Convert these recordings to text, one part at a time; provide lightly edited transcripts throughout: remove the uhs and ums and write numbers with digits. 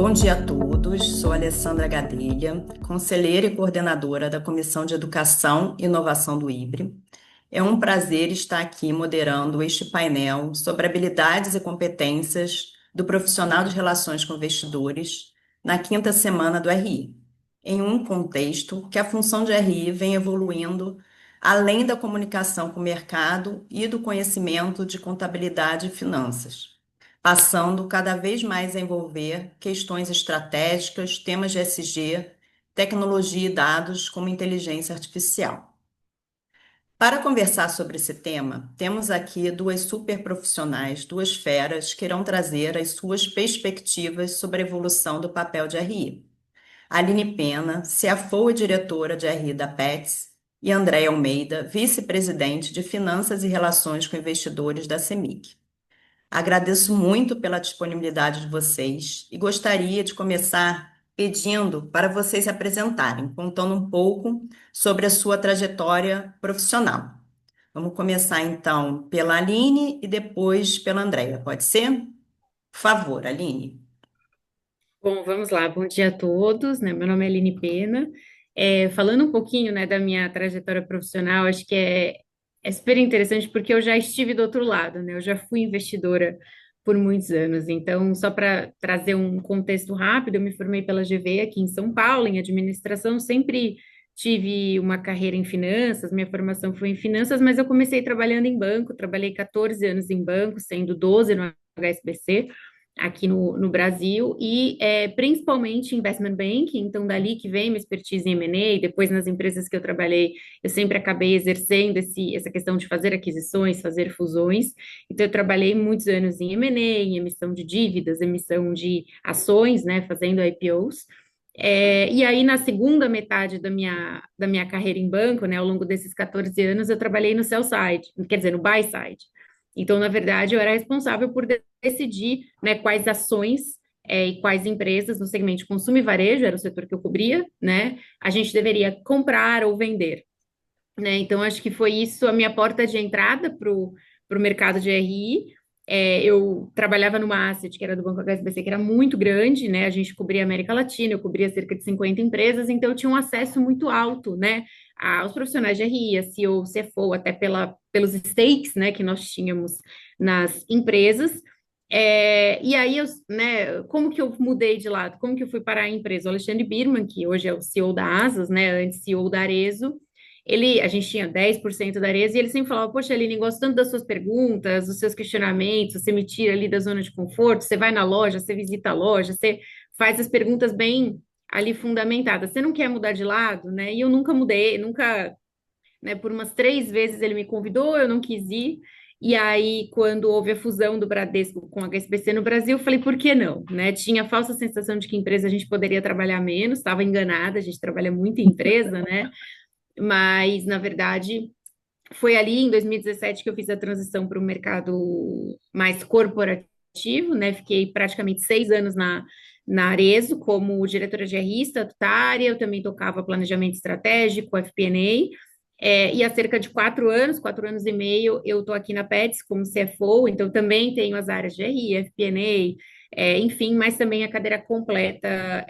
Bom dia a todos, sou Alessandra Gadelha, conselheira e coordenadora da Comissão de Educação e Inovação do IBRE. É um prazer estar aqui moderando este painel sobre habilidades e competências do profissional de relações com investidores na quinta semana do RI, em um contexto que a função de RI vem evoluindo além da comunicação com o mercado e do conhecimento de contabilidade e finanças, passando cada vez mais a envolver questões estratégicas, temas de SG, tecnologia e dados como inteligência artificial. Para conversar sobre esse tema, temos aqui duas super profissionais, duas feras, que irão trazer as suas perspectivas sobre a evolução do papel de RI. Aline Pena, CFO e diretora de RI da Pets, e Andréia Almeida, vice-presidente de Finanças e Relações com Investidores da CEMIG. Agradeço muito pela disponibilidade de vocês e gostaria de começar pedindo para vocês se apresentarem, contando um pouco sobre a sua trajetória profissional. Vamos começar então pela Aline e depois pela Andréia, pode ser? Por favor, Aline. Bom, vamos lá. Bom dia a todos, né? Meu nome é Aline Pena. Falando um pouquinho, né, da minha trajetória profissional, acho que é super interessante porque eu já estive do outro lado, né? Eu já fui investidora por muitos anos. Então, só para trazer um contexto rápido, eu me formei pela GV aqui em São Paulo, em administração. Sempre tive uma carreira em finanças, minha formação foi em finanças, mas eu comecei trabalhando em banco, trabalhei 14 anos em banco, sendo 12 no HSBC aqui no Brasil, e principalmente investment banking, então dali que vem minha expertise em M&A, depois nas empresas que eu trabalhei, eu sempre acabei exercendo essa questão de fazer aquisições, fazer fusões, então eu trabalhei muitos anos em M&A, em emissão de dívidas, emissão de ações, né, fazendo IPOs, e aí, na segunda metade da minha carreira em banco, né, ao longo desses 14 anos, eu trabalhei no sell side, quer dizer, no buy side. Então, na verdade, eu era responsável por decidir, né, quais ações e quais empresas no segmento de consumo e varejo, era o setor que eu cobria, né, a gente deveria comprar ou vender, né? Então, acho que foi isso a minha porta de entrada para o mercado de RI. Eu trabalhava numa asset que era do Banco HSBC, que era muito grande, né? A gente cobria a América Latina, eu cobria cerca de 50 empresas, então eu tinha um acesso muito alto, né, aos profissionais de RI, a CEO, CFO, até pelos stakes, né, que nós tínhamos nas empresas. E aí, né, como que eu mudei de lado? Como que eu fui para a empresa? O Alexandre Birman, que hoje é o CEO da Asas, né, antes CEO da Arezo, a gente tinha 10% da Arezzo e ele sempre falava, poxa, Aline, gosto tanto das suas perguntas, dos seus questionamentos, você me tira ali da zona de conforto, você vai na loja, você visita a loja, você faz as perguntas bem ali fundamentadas, você não quer mudar de lado, né? E eu nunca mudei, nunca, né, por umas 3 vezes ele me convidou, eu não quis ir, e aí, quando houve a fusão do Bradesco com a HSBC no Brasil, eu falei, por que não? Né? Tinha a falsa sensação de que empresa a gente poderia trabalhar menos, estava enganada, a gente trabalha muito em empresa, né? Mas, na verdade, foi ali em 2017 que eu fiz a transição para o mercado mais corporativo, né? Fiquei praticamente 6 anos na Arezo como diretora de RI estatutária, eu também tocava planejamento estratégico, FP&A, e há cerca de 4 anos e meio, eu estou aqui na Pets como CFO, então também tenho as áreas de RI, FP&A, enfim, mas também a cadeira completa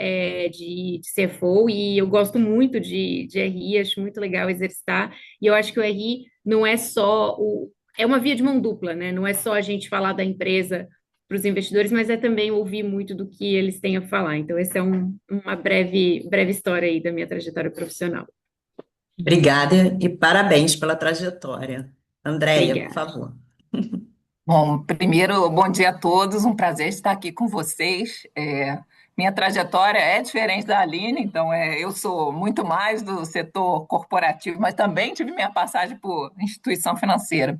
de CFO, e eu gosto muito de RI, acho muito legal exercitar, e eu acho que o RI não é só é uma via de mão dupla, né? Não é só a gente falar da empresa para os investidores, mas é também ouvir muito do que eles têm a falar. Então, essa é uma breve história aí da minha trajetória profissional. Obrigada e parabéns pela trajetória. Andréia, por Obrigada. favor. Bom, primeiro, bom dia a todos, um prazer estar aqui com vocês. Minha trajetória é diferente da Aline, então eu sou muito mais do setor corporativo, mas também tive minha passagem por instituição financeira.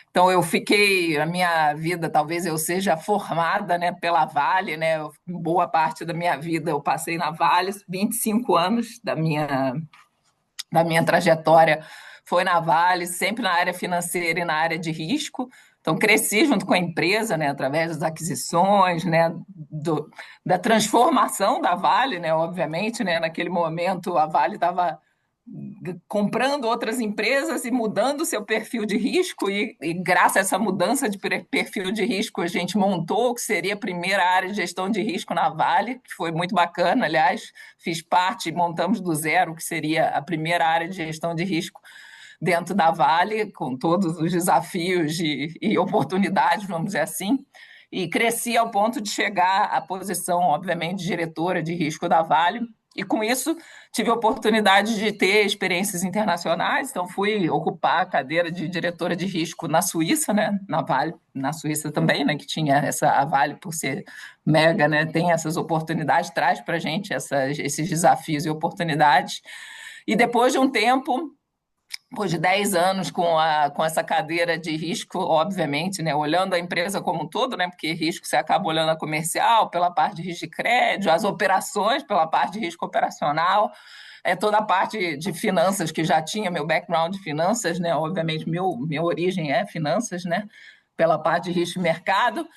Então, eu fiquei, a minha vida, talvez eu seja formada, né, pela Vale, né, boa parte da minha vida eu passei na Vale, 25 anos da minha trajetória foi na Vale, sempre na área financeira e na área de risco. Então, cresci junto com a empresa, né, através das aquisições, né, da transformação da Vale, né, obviamente, né, naquele momento a Vale estava comprando outras empresas e mudando o seu perfil de risco, e graças a essa mudança de perfil de risco, a gente montou o que seria a primeira área de gestão de risco na Vale, que foi muito bacana, aliás, fiz parte, montamos do zero, o que seria a primeira área de gestão de risco dentro da Vale, com todos os desafios e oportunidades, vamos dizer assim, e cresci ao ponto de chegar à posição, obviamente, de diretora de risco da Vale, e com isso tive a oportunidade de ter experiências internacionais, então fui ocupar a cadeira de diretora de risco na Suíça, né, na Vale, na Suíça também, né, que tinha a Vale por ser mega, né, tem essas oportunidades, traz para a gente esses desafios e oportunidades. E depois de um tempo, depois de 10 anos com essa cadeira de risco, obviamente, né, olhando a empresa como um todo, né, porque risco você acaba olhando a comercial, pela parte de risco de crédito, as operações, pela parte de risco operacional, toda a parte de finanças, que já tinha meu background de finanças, né, obviamente, minha origem é finanças, né, pela parte de risco de mercado,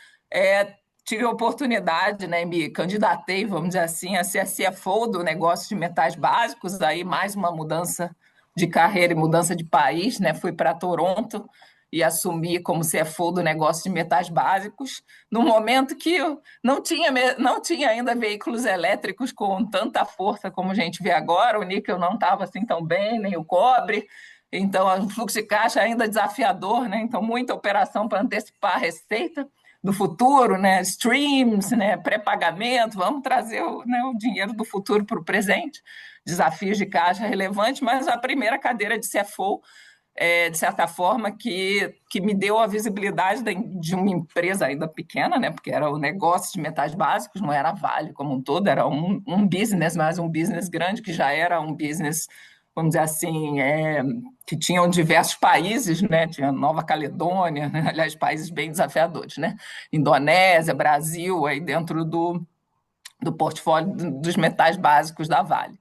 tive a oportunidade, né, me candidatei, vamos dizer assim, a ser a CFO do negócio de metais básicos, aí mais uma mudança de carreira e mudança de país, né? Fui para Toronto e assumi como CFO do negócio de metais básicos, no momento que não tinha ainda veículos elétricos com tanta força como a gente vê agora, o níquel não estava assim tão bem, nem o cobre, então o fluxo de caixa ainda desafiador, né? Então muita operação para antecipar a receita do futuro, né? Streams, né? Pré-pagamento, vamos trazer o dinheiro do futuro para o presente, desafios de caixa relevantes, mas a primeira cadeira de CFO, de certa forma, que me deu a visibilidade de uma empresa ainda pequena, né? Porque era o negócio de metais básicos, não era a Vale como um todo, era um business, mas um business grande, que já era um business, vamos dizer assim, que tinham diversos países, né? Tinha Nova Caledônia, né? Aliás, países bem desafiadores, né? Indonésia, Brasil, aí dentro do portfólio dos metais básicos da Vale.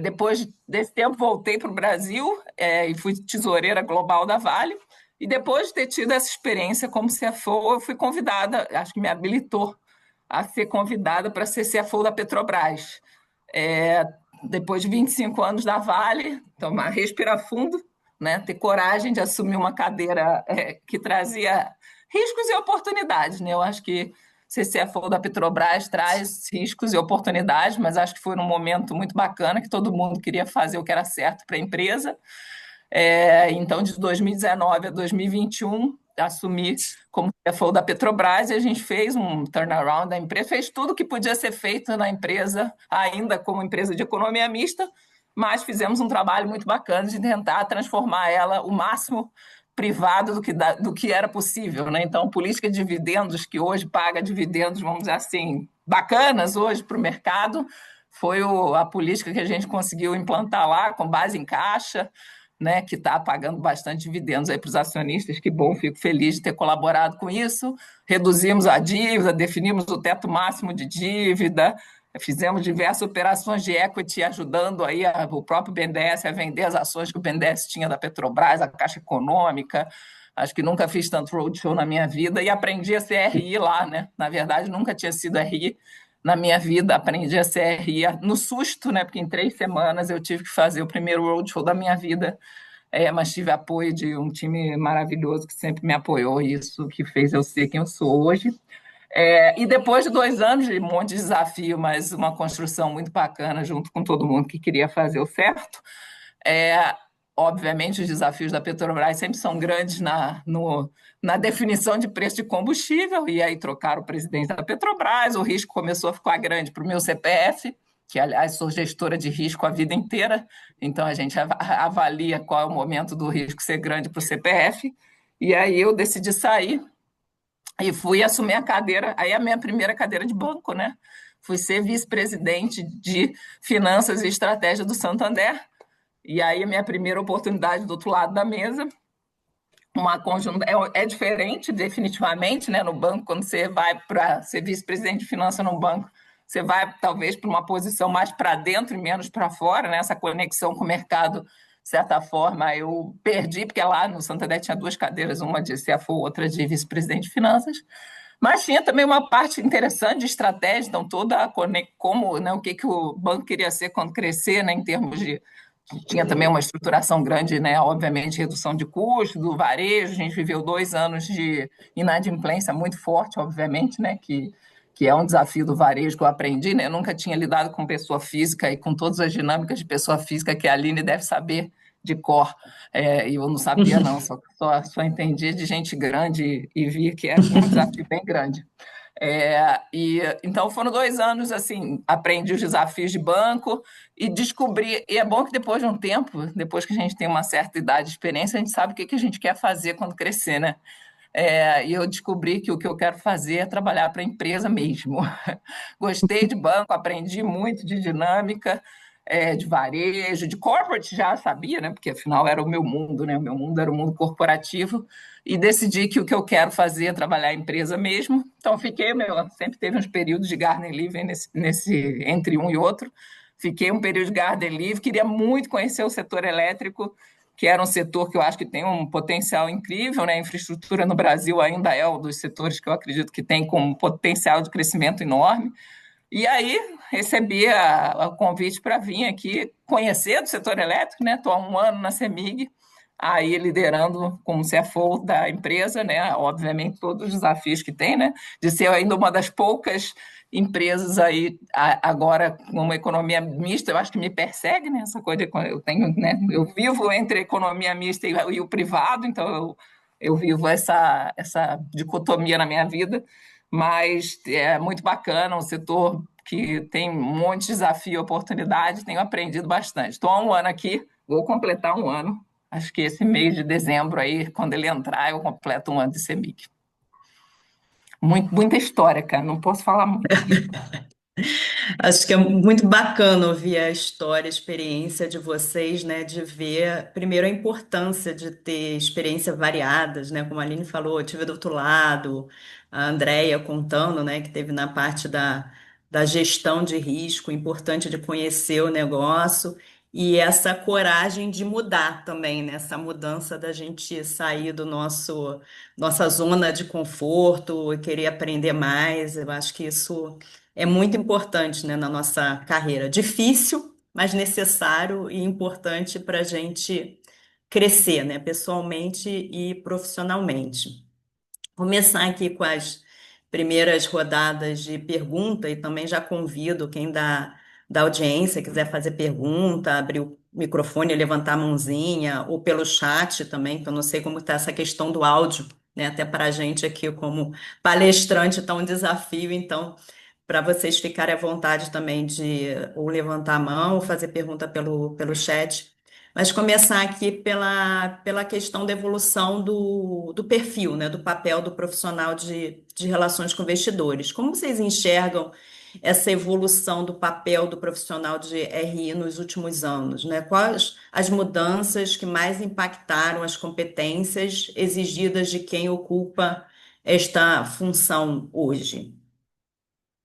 Depois desse tempo, voltei para o Brasil e fui tesoureira global da Vale. E depois de ter tido essa experiência como CFO, eu fui convidada, acho que me habilitou a ser convidada para ser CFO da Petrobras. Depois de 25 anos da Vale, tomar, respirar fundo, né, ter coragem de assumir uma cadeira que trazia riscos e oportunidades. Né? Eu acho que ser CFO da Petrobras traz riscos e oportunidades, mas acho que foi num momento muito bacana, que todo mundo queria fazer o que era certo para a empresa. Então, de 2019 a 2021, assumi como CFO da Petrobras, e a gente fez um turnaround da empresa, fez tudo o que podia ser feito na empresa, ainda como empresa de economia mista, mas fizemos um trabalho muito bacana de tentar transformar ela o máximo privado do que era possível, né? Então, política de dividendos, que hoje paga dividendos, vamos dizer assim, bacanas hoje para o mercado, foi a política que a gente conseguiu implantar lá, com base em caixa, né, que está pagando bastante dividendos aí para os acionistas. Que bom, fico feliz de ter colaborado com isso. Reduzimos a dívida, definimos o teto máximo de dívida, fizemos diversas operações de equity, ajudando aí o próprio BNDES a vender as ações que o BNDES tinha da Petrobras, a Caixa Econômica. Acho que nunca fiz tanto roadshow na minha vida, e aprendi a ser RI lá, né? Na verdade, nunca tinha sido RI na minha vida, aprendi a ser RI no susto, né? Porque em 3 semanas eu tive que fazer o primeiro roadshow da minha vida, mas tive apoio de um time maravilhoso que sempre me apoiou, e isso que fez eu ser quem eu sou hoje. E depois de 2 anos de um monte de desafio, mas uma construção muito bacana junto com todo mundo que queria fazer o certo. Obviamente, os desafios da Petrobras sempre são grandes na definição de preço de combustível, e aí trocaram o presidente da Petrobras, o risco começou a ficar grande para o meu CPF, que, aliás, sou gestora de risco a vida inteira, então a gente avalia qual é o momento do risco ser grande para o CPF, e aí eu decidi sair e fui assumir a cadeira, aí a minha primeira cadeira de banco, né? Fui ser vice-presidente de Finanças e Estratégia do Santander, e aí a minha primeira oportunidade do outro lado da mesa, é diferente definitivamente, né? No banco, quando você vai para ser vice-presidente de finanças no banco, você vai talvez para uma posição mais para dentro e menos para fora, né? Essa conexão com o mercado, de certa forma, eu perdi, porque lá no Santander tinha 2 cadeiras, uma de CFO, outra de vice-presidente de finanças, mas tinha também uma parte interessante de estratégia, então toda como, né, o que o banco queria ser quando crescer, né, em termos de Tinha também uma estruturação grande, né? Obviamente, redução de custos, do varejo. A gente viveu 2 anos de inadimplência muito forte, obviamente, né? Que é um desafio do varejo que eu aprendi, né? Eu nunca tinha lidado com pessoa física e com todas as dinâmicas de pessoa física que a Aline deve saber de cor. E eu não sabia, não, só entendi de gente grande e vi que é um desafio bem grande. Então foram 2 anos assim, aprendi os desafios de banco e descobri, e é bom que depois de um tempo, depois que a gente tem uma certa idade de experiência, a gente sabe o que a gente quer fazer quando crescer, né? E eu descobri que o que eu quero fazer é trabalhar para a empresa mesmo. Gostei de banco, aprendi muito de dinâmica, de varejo, de corporate já sabia, né? Porque afinal era o meu mundo, né? O meu mundo era o mundo corporativo e decidi que o que eu quero fazer é trabalhar a empresa mesmo. Então fiquei, sempre teve uns períodos de garden leave nesse entre um e outro. Fiquei um período de garden leave, queria muito conhecer o setor elétrico, que era um setor que eu acho que tem um potencial incrível, né? A infraestrutura no Brasil ainda é um dos setores que eu acredito que tem com um potencial de crescimento enorme. E aí recebi o convite para vir aqui conhecer do setor elétrico, né? Estou há um ano na CEMIG, aí liderando como CFO da empresa, né? Obviamente todos os desafios que tem, né? De ser ainda uma das poucas empresas aí agora com uma economia mista, eu acho que me persegue, né? Essa coisa eu tenho, né? Eu vivo entre a economia mista e o privado, então eu vivo essa dicotomia na minha vida, mas é muito bacana, um setor que tem um monte de desafio e oportunidade, tenho aprendido bastante. Estou há um ano aqui, vou completar um ano. Acho que esse mês de dezembro aí, quando ele entrar, eu completo um ano de CEMIG. Muita história, cara, não posso falar muito. Acho que é muito bacana ouvir a história, a experiência de vocês, né? De ver, primeiro, a importância de ter experiências variadas, né? Como a Aline falou, eu tive do outro lado, a Andrea contando, né? Que teve na parte da gestão de risco, importante de conhecer o negócio e essa coragem de mudar também, né? Essa mudança da gente sair do nossa zona de conforto e querer aprender mais. Eu acho que isso é muito importante, né, na nossa carreira. Difícil, mas necessário e importante para a gente crescer, né, pessoalmente e profissionalmente. Começar aqui com as primeiras rodadas de pergunta e também já convido quem da audiência quiser fazer pergunta, abrir o microfone, levantar a mãozinha, ou pelo chat também, que eu não sei como está essa questão do áudio, né? Até para a gente aqui como palestrante está um desafio, então para vocês ficarem à vontade também de ou levantar a mão ou fazer pergunta pelo chat. Mas começar aqui pela questão da evolução do perfil, né, do papel do profissional de relações com investidores. Como vocês enxergam essa evolução do papel do profissional de RI nos últimos anos, né? Quais as mudanças que mais impactaram as competências exigidas de quem ocupa esta função hoje?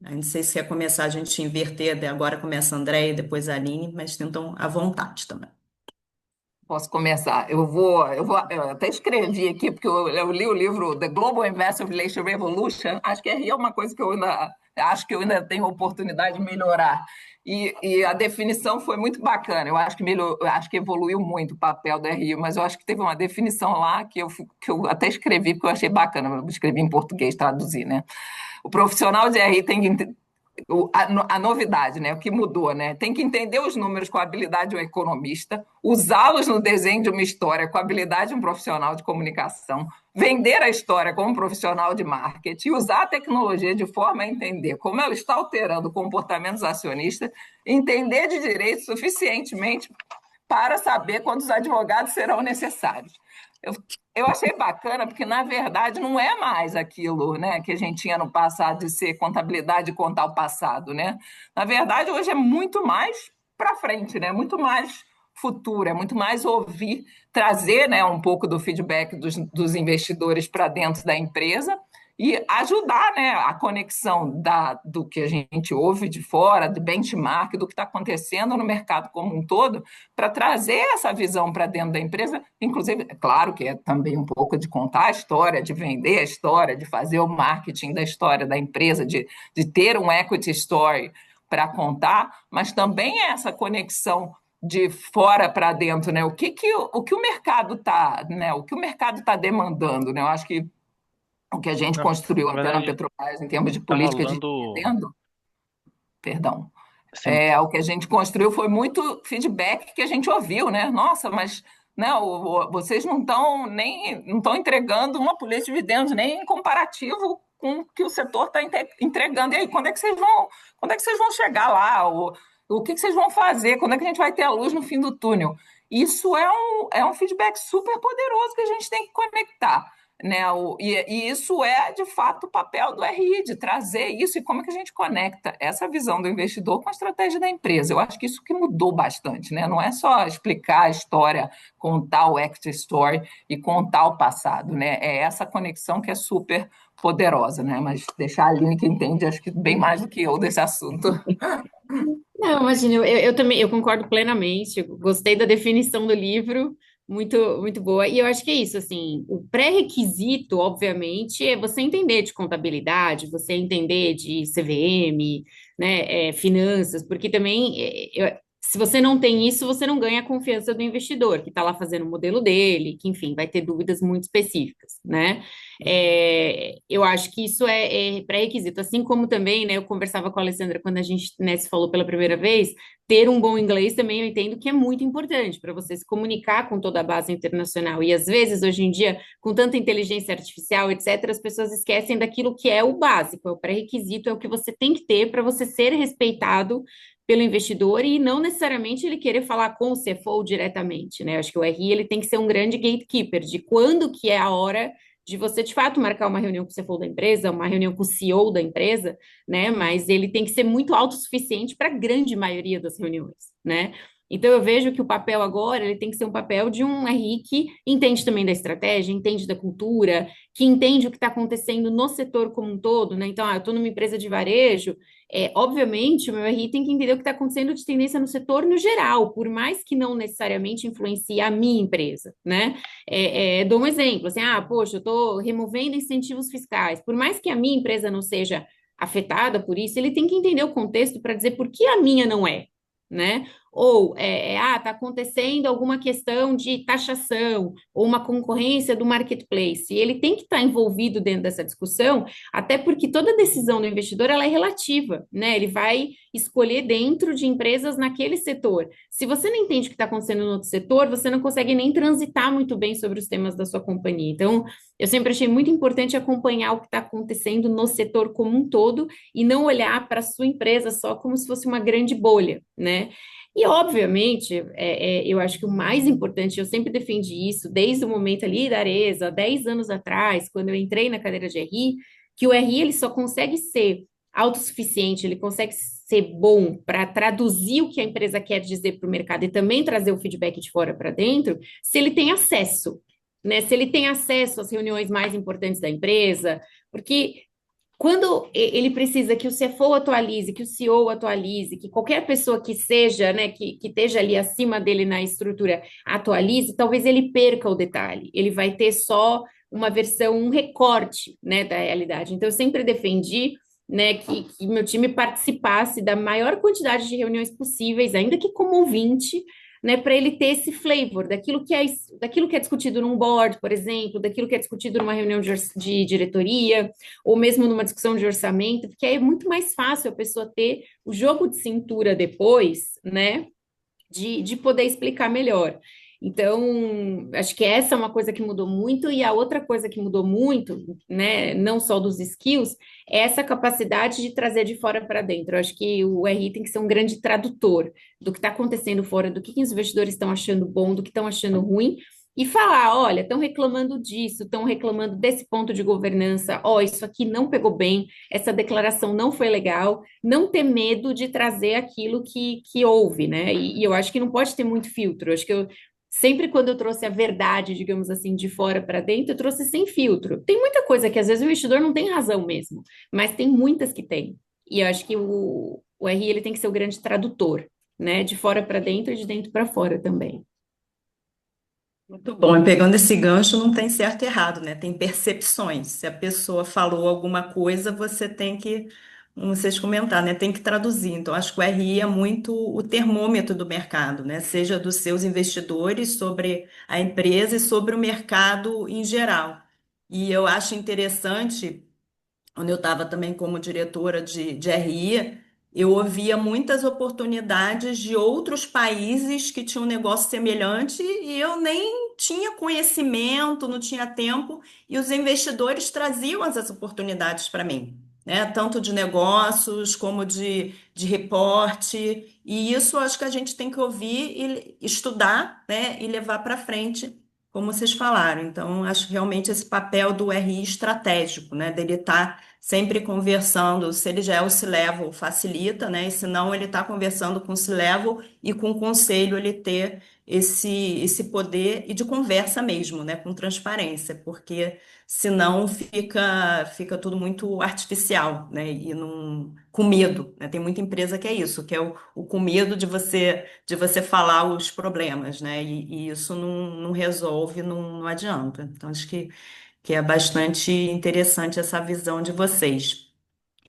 Eu não sei se quer começar a gente inverter, agora começa a André e depois a Aline, mas tentam à vontade também. Posso começar? Eu até escrevi aqui, porque eu li o livro The Global Investor Relations Revolution. Acho que é uma coisa que eu ainda tenho oportunidade de melhorar. E a definição foi muito bacana. Eu acho que evoluiu muito o papel do RI, mas eu acho que teve uma definição lá que eu até escrevi, porque eu achei bacana. Eu escrevi em português, traduzir, né? O profissional de RI tem que a novidade, né? O que mudou, né? Tem que entender os números com a habilidade de um economista, usá-los no desenho de uma história com a habilidade de um profissional de comunicação, vender a história como um profissional de marketing, usar a tecnologia de forma a entender como ela está alterando comportamentos acionistas, entender de direito suficientemente para saber quando os advogados serão necessários. Eu, eu achei bacana, porque, na verdade, não é mais aquilo, né, que a gente tinha no passado de ser contabilidade e contar o passado. Né? Na verdade, hoje é muito mais para frente, né? Muito mais futuro, é muito mais ouvir, trazer, né, um pouco do feedback dos investidores para dentro da empresa e ajudar, né, a conexão do que a gente ouve de fora, do benchmark, do que está acontecendo no mercado como um todo, para trazer essa visão para dentro da empresa, inclusive, é claro que é também um pouco de contar a história, de vender a história, de fazer o marketing da história da empresa, de ter um equity story para contar, mas também é essa conexão de fora para dentro, né? O que o mercado está, né? O que o mercado está demandando, né? Eu acho que o que a gente Não, construiu na até na verdade, Petrobras em termos de tá política de rolando. dividendo, perdão, Sim, o que a gente construiu foi muito feedback que a gente ouviu, né? Nossa, mas né, vocês não estão entregando uma política de dividendos nem em comparativo com o que o setor está entregando. E aí, quando é que vocês vão chegar lá? O que vocês vão fazer? Quando é que a gente vai ter a luz no fim do túnel? Isso é um feedback super poderoso que a gente tem que conectar. Né? E isso é, de fato, o papel do RI, de trazer isso e como é que a gente conecta essa visão do investidor com a estratégia da empresa. Eu acho que isso que mudou bastante, né? Não é só explicar a história, contar o exit story e contar o passado, né? É essa conexão que é super poderosa, né? Mas deixar a Aline que entende, acho que bem mais do que eu desse assunto. Não, imagina, eu também eu concordo plenamente. Eu gostei da definição do livro, muito, muito boa. E eu acho que é isso, assim, o pré-requisito, obviamente, é você entender de contabilidade, você entender de CVM, né, finanças, porque também, se você não tem isso, você não ganha a confiança do investidor, que está lá fazendo o modelo dele, que, enfim, vai ter dúvidas muito específicas, né? Eu acho que isso é pré-requisito, assim como também, né, eu conversava com a Alessandra quando a gente, né, se falou pela primeira vez, ter um bom inglês também eu entendo que é muito importante para você se comunicar com toda a base internacional, e às vezes, hoje em dia, com tanta inteligência artificial, etc., as pessoas esquecem daquilo que é o básico, é o pré-requisito, é o que você tem que ter para você ser respeitado pelo investidor e não necessariamente ele querer falar com o CFO diretamente, né? Acho que o RI ele tem que ser um grande gatekeeper de quando que é a hora de você, de fato, marcar uma reunião com o CFO da empresa, uma reunião com o CEO da empresa, né? Mas ele tem que ser muito autossuficiente para a grande maioria das reuniões, né? Então, eu vejo que o papel agora, ele tem que ser um papel de um RI que entende também da estratégia, entende da cultura, que entende o que está acontecendo no setor como um todo, né? Então, eu estou numa empresa de varejo, obviamente, o meu RI tem que entender o que está acontecendo de tendência no setor no geral, por mais que não necessariamente influencie a minha empresa, né? Dou um exemplo, assim, poxa, eu estou removendo incentivos fiscais. Por mais que a minha empresa não seja afetada por isso, ele tem que entender o contexto para dizer por que a minha não é, né? Ou, está acontecendo alguma questão de taxação ou uma concorrência do marketplace. E ele tem que estar envolvido dentro dessa discussão, até porque toda decisão do investidor ela é relativa, né? Ele vai escolher dentro de empresas naquele setor. Se você não entende o que está acontecendo no outro setor, você não consegue nem transitar muito bem sobre os temas da sua companhia. Então, eu sempre achei muito importante acompanhar o que está acontecendo no setor como um todo e não olhar para a sua empresa só como se fosse uma grande bolha, né? E, obviamente, eu acho que o mais importante, eu sempre defendi isso, desde o momento ali da Arezzo, há 10 anos atrás, quando eu entrei na cadeira de RI, que o RI ele só consegue ser autossuficiente, ele consegue ser bom para traduzir o que a empresa quer dizer para o mercado e também trazer o feedback de fora para dentro, se ele tem acesso, né? Se ele tem acesso às reuniões mais importantes da empresa, porque quando ele precisa que o CFO atualize, que o CEO atualize, que qualquer pessoa que seja, né, que esteja ali acima dele na estrutura atualize, talvez ele perca o detalhe. Ele vai ter só uma versão, um recorte, né, da realidade. Então, eu sempre defendi, né, que meu time participasse da maior quantidade de reuniões possíveis, ainda que como ouvinte, né, para ele ter esse flavor daquilo que é discutido num board, por exemplo, daquilo que é discutido numa reunião de diretoria, ou mesmo numa discussão de orçamento, porque aí é muito mais fácil a pessoa ter o jogo de cintura depois, né, de poder explicar melhor. Então, acho que essa é uma coisa que mudou muito, e a outra coisa que mudou muito, né, não só dos skills, é essa capacidade de trazer de fora para dentro. Eu acho que o RI tem que ser um grande tradutor do que está acontecendo fora, do que os investidores estão achando bom, do que estão achando ruim, e falar, olha, estão reclamando disso, estão reclamando desse ponto de governança, isso aqui não pegou bem, essa declaração não foi legal, não ter medo de trazer aquilo que houve, né? E eu acho que não pode ter muito filtro. Eu acho que sempre quando eu trouxe a verdade, digamos assim, de fora para dentro, eu trouxe sem filtro. Tem muita coisa que às vezes o investidor não tem razão mesmo, mas tem muitas que tem. E eu acho que o RI ele tem que ser o grande tradutor, né? De fora para dentro e de dentro para fora também. Muito bom. E pegando esse gancho, não tem certo e errado, né? Tem percepções. Se a pessoa falou alguma coisa, você tem que como vocês comentaram, né? Tem que traduzir. Então, acho que o RI é muito o termômetro do mercado, né? Seja dos seus investidores sobre a empresa e sobre o mercado em geral. E eu acho interessante quando eu estava também como diretora de RI, eu ouvia muitas oportunidades de outros países que tinham um negócio semelhante e eu nem tinha conhecimento, não tinha tempo, e os investidores traziam essas oportunidades para mim, né? Tanto de negócios como de reporte, e isso eu acho que a gente tem que ouvir e estudar, né? E levar para frente. Como vocês falaram, então acho que realmente esse papel do RI estratégico, né, dele estar sempre conversando, se ele já é o C-Level, facilita, né? E se não, ele está conversando com o C-Level e com o conselho ele ter esse poder e de conversa mesmo, né? Com transparência, porque senão fica tudo muito artificial, né? E não, com medo, né? Tem muita empresa que é isso, que é o com medo de você falar os problemas, né? E isso não resolve, não adianta. Então, acho que é bastante interessante essa visão de vocês.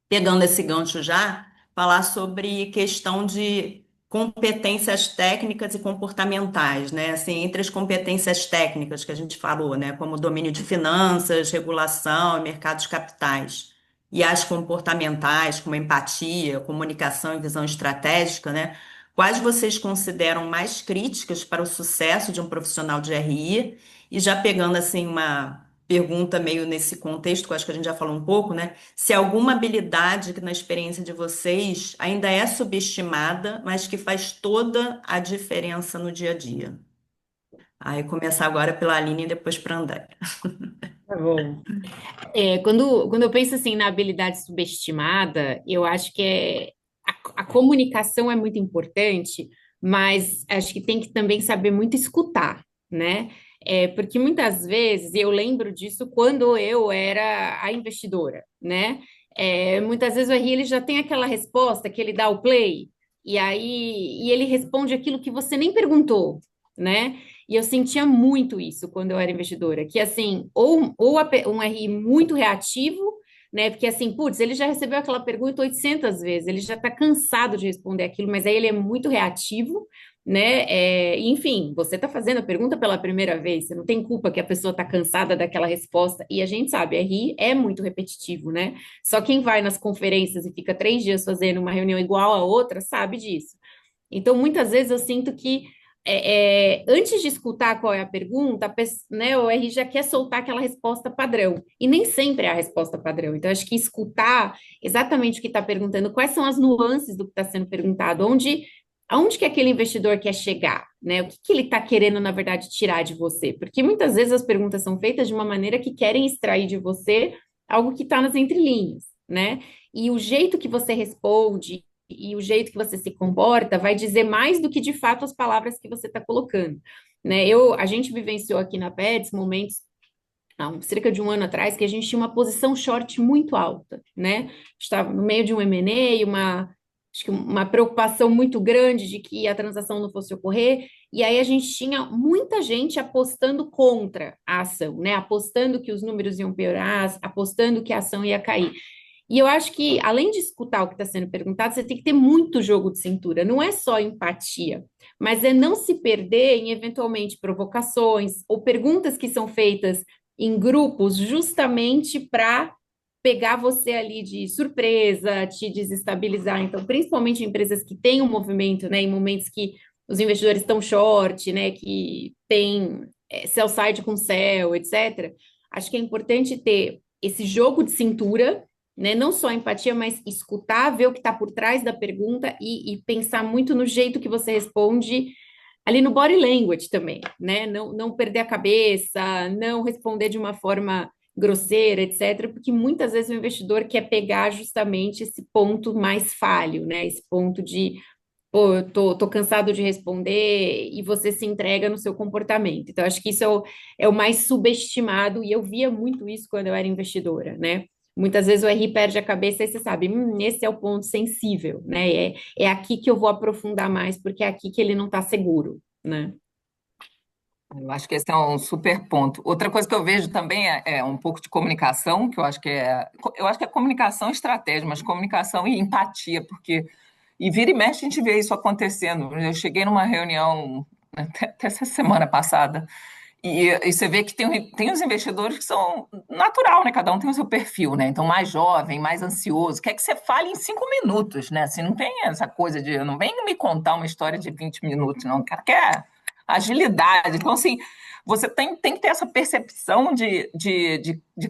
Pegando esse gancho já, falar sobre questão de competências técnicas e comportamentais, né? Assim, entre as competências técnicas que a gente falou, né, como domínio de finanças, regulação, mercados de capitais, e as comportamentais, como empatia, comunicação e visão estratégica, né? Quais vocês consideram mais críticas para o sucesso de um profissional de RI? E já pegando assim uma pergunta meio nesse contexto, que eu acho que a gente já falou um pouco, né? Se alguma habilidade que na experiência de vocês ainda é subestimada, mas que faz toda a diferença no dia a dia. Aí começar agora pela Aline e depois para André. Tá bom. Quando eu penso assim na habilidade subestimada, eu acho que a comunicação é muito importante, mas acho que tem que também saber muito escutar, né? Porque muitas vezes, e eu lembro disso quando eu era a investidora, né? Muitas vezes o RI ele já tem aquela resposta que ele dá o play, e ele responde aquilo que você nem perguntou, né? E eu sentia muito isso quando eu era investidora, que assim, um RI muito reativo, né? Porque assim, putz, ele já recebeu aquela pergunta 800 vezes, ele já está cansado de responder aquilo, mas aí ele é muito reativo, né? Enfim, você está fazendo a pergunta pela primeira vez, você não tem culpa que a pessoa está cansada daquela resposta, e a gente sabe, RI é muito repetitivo, né? Só quem vai nas conferências e fica 3 dias fazendo uma reunião igual a outra sabe disso. Então, muitas vezes eu sinto que antes de escutar qual é a pergunta, né, o R já quer soltar aquela resposta padrão. E nem sempre é a resposta padrão. Então, acho que escutar exatamente o que está perguntando, quais são as nuances do que está sendo perguntado, aonde que aquele investidor quer chegar, né? O que que ele está querendo, na verdade, tirar de você? Porque muitas vezes as perguntas são feitas de uma maneira que querem extrair de você algo que está nas entrelinhas, né? E o jeito que você responde e o jeito que você se comporta vai dizer mais do que de fato as palavras que você está colocando, né? A gente vivenciou aqui na Pets momentos há cerca de um ano atrás que a gente tinha uma posição short muito alta, né? Estava no meio de um M&A, acho que uma preocupação muito grande de que a transação não fosse ocorrer, e aí a gente tinha muita gente apostando contra a ação, né? Apostando que os números iam piorar, apostando que a ação ia cair. E eu acho que, além de escutar o que está sendo perguntado, você tem que ter muito jogo de cintura. Não é só empatia, mas é não se perder em, eventualmente, provocações ou perguntas que são feitas em grupos justamente para pegar você ali de surpresa, te desestabilizar. Então, principalmente em empresas que têm um movimento, né, em momentos que os investidores estão short, né, que tem sell side com sell, etc. Acho que é importante ter esse jogo de cintura, né? Não só empatia, mas escutar, ver o que está por trás da pergunta e pensar muito no jeito que você responde ali no body language também, né? Não perder a cabeça, não responder de uma forma grosseira, etc., porque muitas vezes o investidor quer pegar justamente esse ponto mais falho, né? Esse ponto de, pô, eu tô cansado de responder e você se entrega no seu comportamento. Então, acho que isso é o mais subestimado e eu via muito isso quando eu era investidora, né? Muitas vezes o RI perde a cabeça e você sabe, esse é o ponto sensível, né? É aqui que eu vou aprofundar mais, porque é aqui que ele não está seguro, né? Eu acho que esse é um super ponto. Outra coisa que eu vejo também é um pouco de comunicação, que eu acho que é comunicação e estratégia, mas comunicação e empatia, porque e vira e mexe a gente vê isso acontecendo. Eu cheguei numa reunião até essa semana passada e você vê que tem os investidores que são natural, né? Cada um tem o seu perfil, né? Então, mais jovem, mais ansioso, quer que você fale em 5 minutos, né? Assim, não tem essa coisa de não vem me contar uma história de 20 minutos, não. O cara quer agilidade. Então, assim, você tem que ter essa percepção de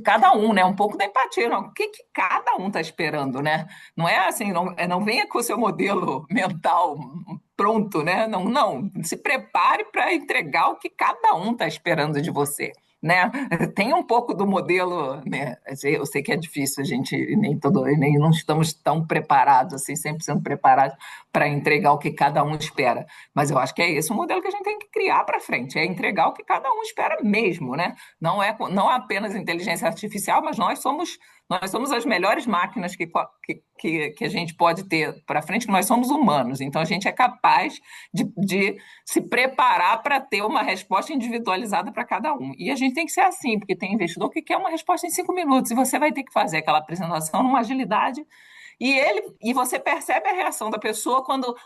cada um, né? Um pouco da empatia, não? O que, que cada um está esperando, né? Não é assim, não venha com o seu modelo mental pronto, né? Não, não. Se prepare para entregar o que cada um está esperando de você. Né? Tem um pouco do modelo, né? Eu sei que é difícil, a gente nem não estamos tão preparados, assim, 100% preparados para entregar o que cada um espera. Mas eu acho que é esse o modelo que a gente tem que criar para frente, é entregar o que cada um espera mesmo, né? Não é apenas inteligência artificial, mas nós somos as melhores máquinas que a gente pode ter para frente, que nós somos humanos, então a gente é capaz de se preparar para ter uma resposta individualizada para cada um. E a gente tem que ser assim, porque tem investidor que quer uma resposta em 5 minutos, e você vai ter que fazer aquela apresentação numa agilidade e você percebe a reação da pessoa quando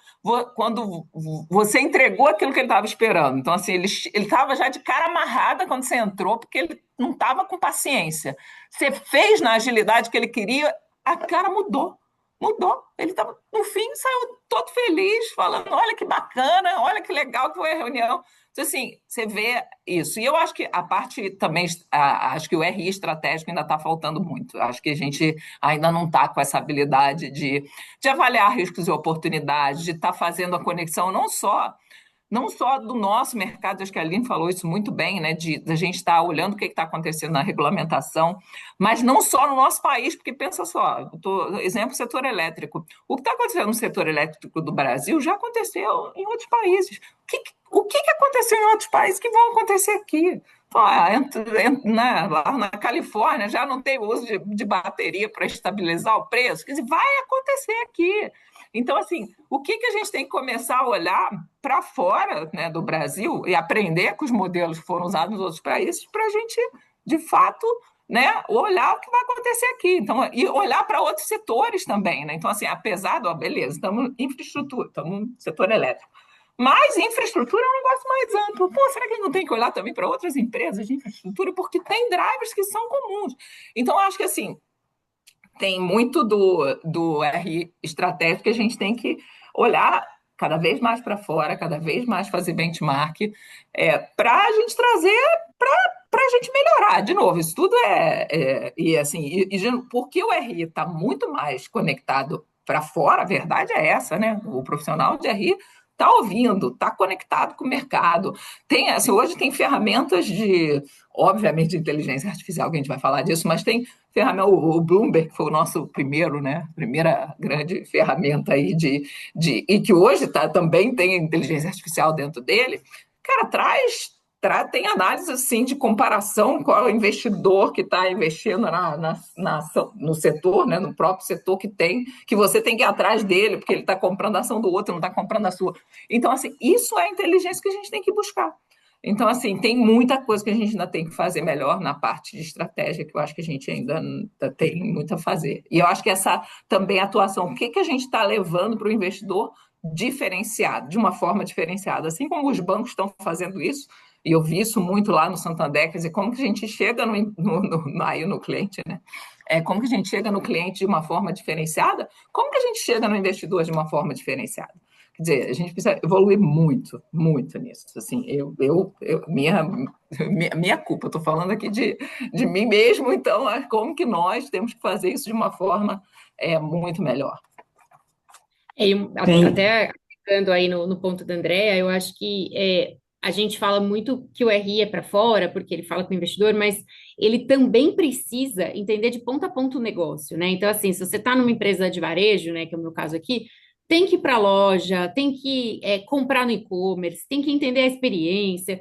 você entregou aquilo que ele estava esperando. Então, assim, ele estava já de cara amarrada quando você entrou, porque ele não estava com paciência. Você fez na agilidade que ele queria, a cara mudou. Mudou. Ele estava, no fim, saiu todo feliz, falando: olha que bacana, olha que legal que foi a reunião. Então, assim, você vê isso. E eu acho que a parte também, acho que o RI estratégico ainda está faltando muito. Acho que a gente ainda não está com essa habilidade de avaliar riscos e oportunidades, de estar fazendo a conexão não só do nosso mercado, acho que a Aline falou isso muito bem, né, de a gente estar olhando o que está acontecendo na regulamentação, mas não só no nosso país, porque pensa só, exemplo, setor elétrico. O que está acontecendo no setor elétrico do Brasil já aconteceu em outros países. O que aconteceu em outros países que vão acontecer aqui? Lá na Califórnia já não tem uso de bateria para estabilizar o preço. Quer dizer, vai acontecer aqui. Então, assim, o que a gente tem que começar a olhar para fora, né, do Brasil e aprender com os modelos que foram usados nos outros países para a gente, de fato, né, olhar o que vai acontecer aqui. Então, e olhar para outros setores também. Né? Então, assim, apesar do, beleza, estamos em infraestrutura, estamos no setor elétrico. Mas infraestrutura é um negócio mais amplo. Pô, será que a gente não tem que olhar também para outras empresas de infraestrutura? Porque tem drivers que são comuns. Então, acho que assim, tem muito do R estratégico que a gente tem que olhar cada vez mais para fora, cada vez mais fazer benchmark, para a gente trazer para a gente melhorar. De novo, isso tudo e assim, porque o RI está muito mais conectado para fora, a verdade é essa, né? O profissional de RI está ouvindo, está conectado com o mercado. Assim, hoje tem ferramentas obviamente, de inteligência artificial, que a gente vai falar disso, mas tem ferramenta, o Bloomberg que foi o nosso primeiro, né? Primeira grande ferramenta aí e que hoje também tem inteligência artificial dentro dele. Cara, tem análise assim de comparação com o investidor que está investindo no setor, né, no próprio setor que você tem que ir atrás dele, porque ele está comprando a ação do outro, não está comprando a sua. Então, assim, isso é a inteligência que a gente tem que buscar. Então, assim, tem muita coisa que a gente ainda tem que fazer melhor na parte de estratégia, que eu acho que a gente ainda tem muito a fazer. E eu acho que essa também atuação, o que a gente está levando para o investidor diferenciado, de uma forma diferenciada. Assim como os bancos estão fazendo isso, e eu vi isso muito lá no Santander, quer dizer, como que a gente chega no cliente, né? Como que a gente chega no cliente de uma forma diferenciada? Como que a gente chega no investidor de uma forma diferenciada? Quer dizer, a gente precisa evoluir muito, muito nisso. Assim, minha culpa, estou falando aqui de mim mesmo, então, como que nós temos que fazer isso de uma forma muito melhor? Até ficando aí no ponto da Andrea, eu acho que a gente fala muito que o RI é para fora, porque ele fala com o investidor, mas ele também precisa entender de ponta a ponta o negócio, né? Então, assim, se você está numa empresa de varejo, né, que é o meu caso aqui, tem que ir para a loja, tem que comprar no e-commerce, tem que entender a experiência.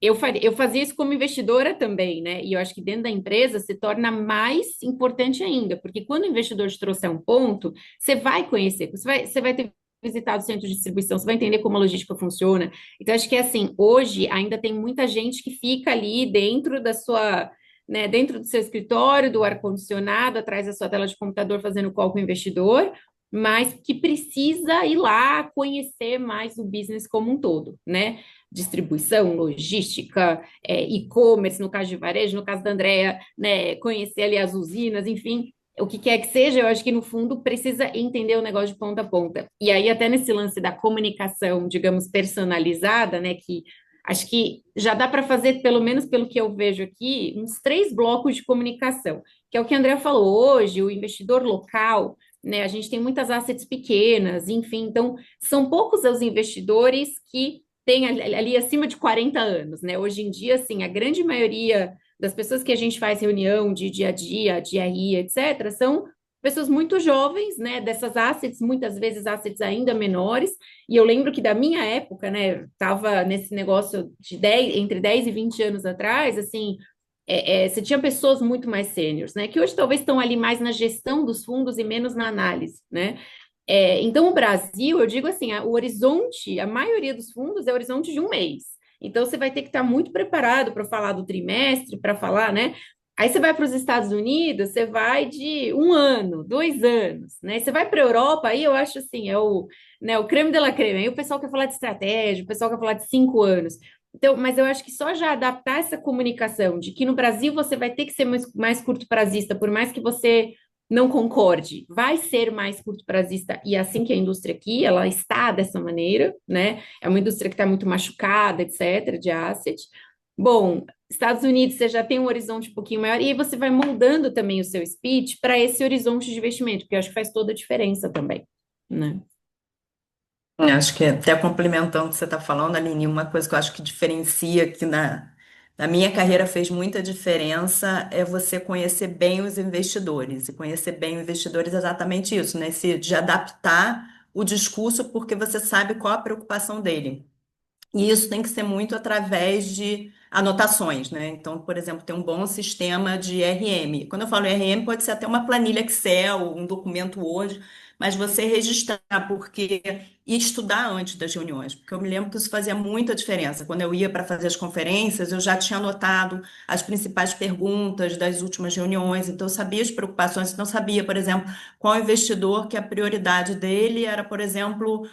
Eu fazia isso como investidora também, né? E eu acho que dentro da empresa se torna mais importante ainda, porque quando o investidor te trouxer um ponto, você vai conhecer, você vai ter visitar o centro de distribuição, você vai entender como a logística funciona. Então, acho que assim, hoje ainda tem muita gente que fica ali dentro da sua, né, dentro do seu escritório, do ar-condicionado, atrás da sua tela de computador, fazendo call com o investidor, mas que precisa ir lá conhecer mais o business como um todo, né? Distribuição, logística, e-commerce, no caso de varejo, no caso da Andrea, né, conhecer ali as usinas, enfim, o que quer que seja, eu acho que no fundo precisa entender o negócio de ponta a ponta. E aí, até nesse lance da comunicação, digamos, personalizada, né, que acho que já dá para fazer, pelo menos pelo que eu vejo aqui, uns 3 blocos de comunicação, que é o que a Andrea falou hoje, o investidor local, né, a gente tem muitas assets pequenas, enfim, então são poucos os investidores que têm ali acima de 40 anos, né? Hoje em dia, assim, a grande maioria das pessoas que a gente faz reunião de dia a dia, de RI, etc., são pessoas muito jovens, né, dessas assets, muitas vezes assets ainda menores, e eu lembro que da minha época, né, estava nesse negócio de 10, entre 10 e 20 anos atrás, assim, você tinha pessoas muito mais sêniores, né, que hoje talvez estão ali mais na gestão dos fundos e menos na análise, né, então, o Brasil, eu digo assim, o horizonte, a maioria dos fundos é horizonte de um mês. Então, você vai ter que estar muito preparado para falar do trimestre, para falar, né? Aí você vai para os Estados Unidos, você vai de 1 ano, 2 anos, né? Você vai para a Europa, aí eu acho assim, né, o creme de la creme. Aí o pessoal quer falar de estratégia, o pessoal quer falar de 5 anos. Então, mas eu acho que só já adaptar essa comunicação de que no Brasil você vai ter que ser mais curto prazista, por mais que você não concorde, vai ser mais curto prazista, e é assim que a indústria aqui, ela está dessa maneira, né? É uma indústria que está muito machucada, etc., de asset. Bom, Estados Unidos, você já tem um horizonte um pouquinho maior, e aí você vai moldando também o seu speech para esse horizonte de investimento, porque eu acho que faz toda a diferença também, né? Acho que até complementando o que você está falando, Aline, uma coisa que eu acho que diferencia que na minha carreira fez muita diferença é você conhecer bem os investidores. E conhecer bem os investidores é exatamente isso, né? De adaptar o discurso porque você sabe qual a preocupação dele. E isso tem que ser muito através de anotações, né? Então, por exemplo, tem um bom sistema de RM. Quando eu falo RM, pode ser até uma planilha Excel, um documento Word, mas você registrar, porque e estudar antes das reuniões, porque eu me lembro que isso fazia muita diferença. Quando eu ia para fazer as conferências, eu já tinha anotado as principais perguntas das últimas reuniões, então eu sabia as preocupações, então eu sabia, por exemplo, qual investidor que a prioridade dele era, por exemplo,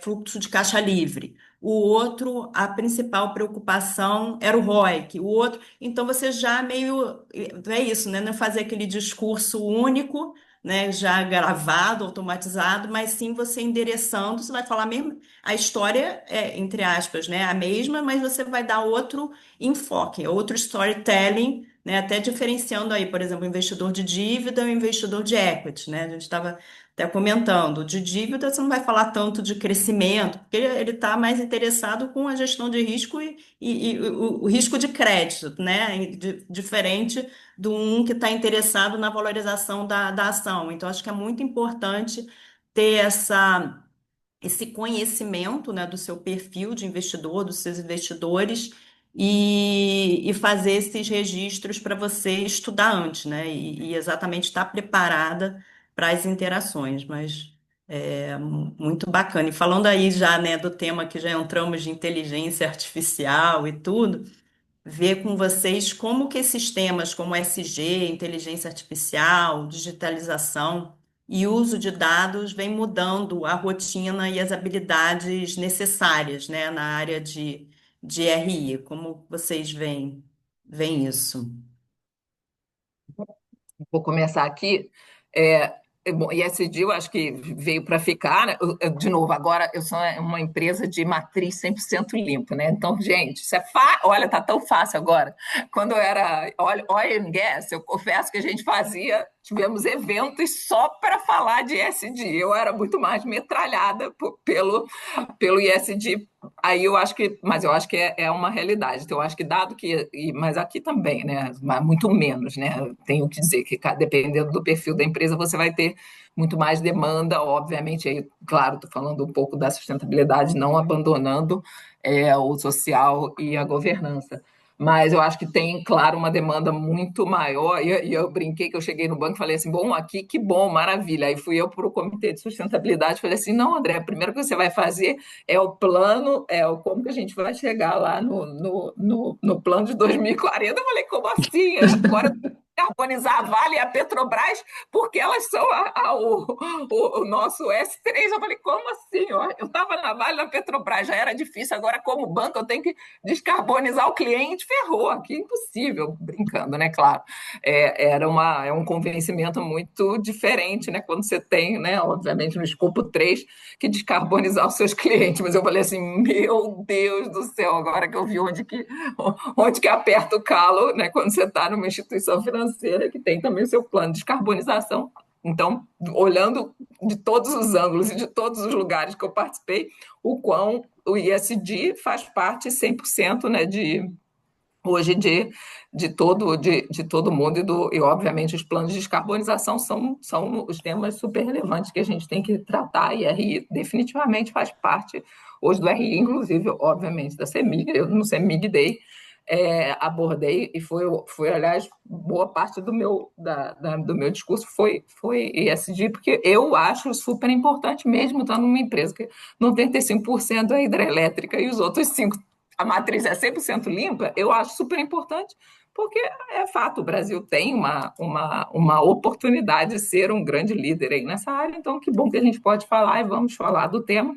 fluxo de caixa livre. O outro, a principal preocupação era o ROIC. O outro, então você já meio, é isso, né? Não é fazer aquele discurso único, né? Já gravado, automatizado, mas sim você endereçando, você vai falar mesmo, a história é, entre aspas, né? A mesma, mas você vai dar outro enfoque, outro storytelling, né? Até diferenciando aí, por exemplo, o investidor de dívida e o investidor de equity, né? A gente estava até comentando, de dívida você não vai falar tanto de crescimento, porque ele está mais interessado com a gestão de risco e o risco de crédito, né? Diferente do um que está interessado na valorização da ação. Então, acho que é muito importante ter esse conhecimento, né, do seu perfil de investidor, dos seus investidores, e fazer esses registros para você estudar antes, né? E exatamente estar preparada para as interações. Mas muito bacana. E falando aí já, né, do tema que já entramos de inteligência artificial e tudo ver com vocês como que esses temas como SG, inteligência artificial, digitalização e uso de dados vem mudando a rotina e as habilidades necessárias, né, na área de RI. Como vocês veem isso? Vou começar aqui. É, bom, ESG eu acho que veio para ficar, né? De novo, agora eu sou uma empresa de matriz 100% limpo, né? Então, gente, isso é olha, tá tão fácil agora. Quando eu era oil and gas, eu confesso que a gente tivemos eventos só para falar de ESG. Eu era muito mais metralhada pelo ESG. Aí eu acho que, mas eu acho que é uma realidade. Então, eu acho que dado que, mas aqui também, né? Mas muito menos, né? Tenho que dizer que dependendo do perfil da empresa, você vai ter muito mais demanda, obviamente. Aí, claro, estou falando um pouco da sustentabilidade, não abandonando o social e a governança. mas eu acho que tem, claro, uma demanda muito maior. E eu brinquei que eu cheguei no banco e falei assim: bom, aqui que bom, maravilha. Aí fui eu para o Comitê de Sustentabilidade e falei assim: não, André, a primeira coisa que você vai fazer é o plano, como que a gente vai chegar lá no plano de 2040. Eu falei: como assim? Agora carbonizar a Vale e a Petrobras, porque elas são o nosso S3. Eu falei: como assim? Eu estava na Vale e na Petrobras, já era difícil, agora, como banco, eu tenho que descarbonizar o cliente, ferrou, aqui é impossível, brincando, né? Claro. É um convencimento muito diferente, né? Quando você tem, né, obviamente, no escopo 3 que descarbonizar os seus clientes. Mas eu falei assim: meu Deus do céu, agora que eu vi onde que aperta o calo, né? Quando você está numa instituição financeira que tem também o seu plano de descarbonização. Então, olhando de todos os ângulos e de todos os lugares que eu participei, o quão o ISD faz parte 100%, né, hoje de todo mundo e, obviamente, os planos de descarbonização são os temas super relevantes que a gente tem que tratar, e a RI definitivamente faz parte hoje do RI, inclusive, obviamente, da CEMIG. Eu no CEMIG Day abordei, e aliás, boa parte do meu discurso foi ESG, porque eu acho super importante, mesmo estando numa empresa que 95% é hidrelétrica e os outros 5%, a matriz é 100% limpa. Eu acho super importante, porque é fato, o Brasil tem uma oportunidade de ser um grande líder aí nessa área, então que bom que a gente pode falar, e vamos falar do tema.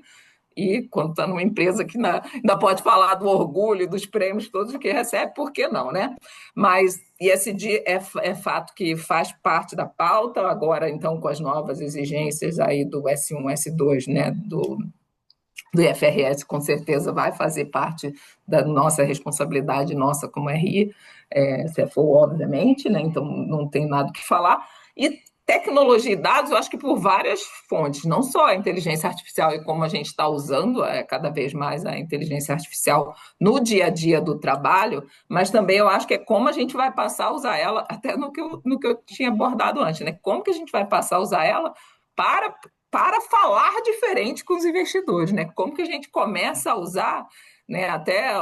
E quando está numa empresa que ainda pode falar do orgulho, dos prêmios todos que recebe, por que não, né? Mas ESG é fato que faz parte da pauta, agora, então, com as novas exigências aí do S1, S2, né, do IFRS, com certeza vai fazer parte da nossa responsabilidade, nossa como RI, CFO, obviamente, né? Então não tem nada o que falar. E tecnologia e dados, eu acho que por várias fontes, não só a inteligência artificial e como a gente está usando cada vez mais a inteligência artificial no dia a dia do trabalho, mas também eu acho que é como a gente vai passar a usar ela, até no que eu tinha abordado antes, né? Como que a gente vai passar a usar ela para falar diferente com os investidores, né? Como que a gente começa a usar, né? Até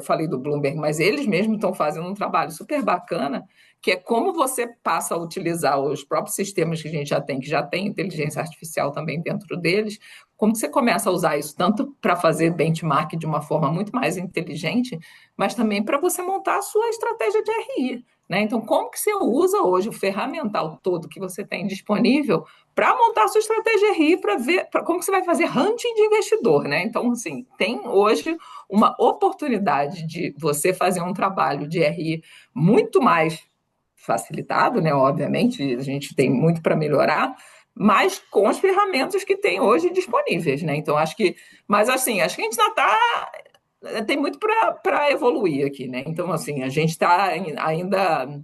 falei do Bloomberg, mas eles mesmos estão fazendo um trabalho super bacana, que é como você passa a utilizar os próprios sistemas que a gente que já tem inteligência artificial também dentro deles, como você começa a usar isso tanto para fazer benchmark de uma forma muito mais inteligente, mas também para você montar a sua estratégia de RI. Né? Então, como que você usa hoje o ferramental todo que você tem disponível para montar a sua estratégia RI, para ver como que você vai fazer hunting de investidor, né? Então, assim, tem hoje uma oportunidade de você fazer um trabalho de RI muito mais facilitado, né? Obviamente, a gente tem muito para melhorar, mas com as ferramentas que tem hoje disponíveis, né? Então, mas assim, acho que a gente ainda tem muito para evoluir aqui, né? Então, assim, a gente está ainda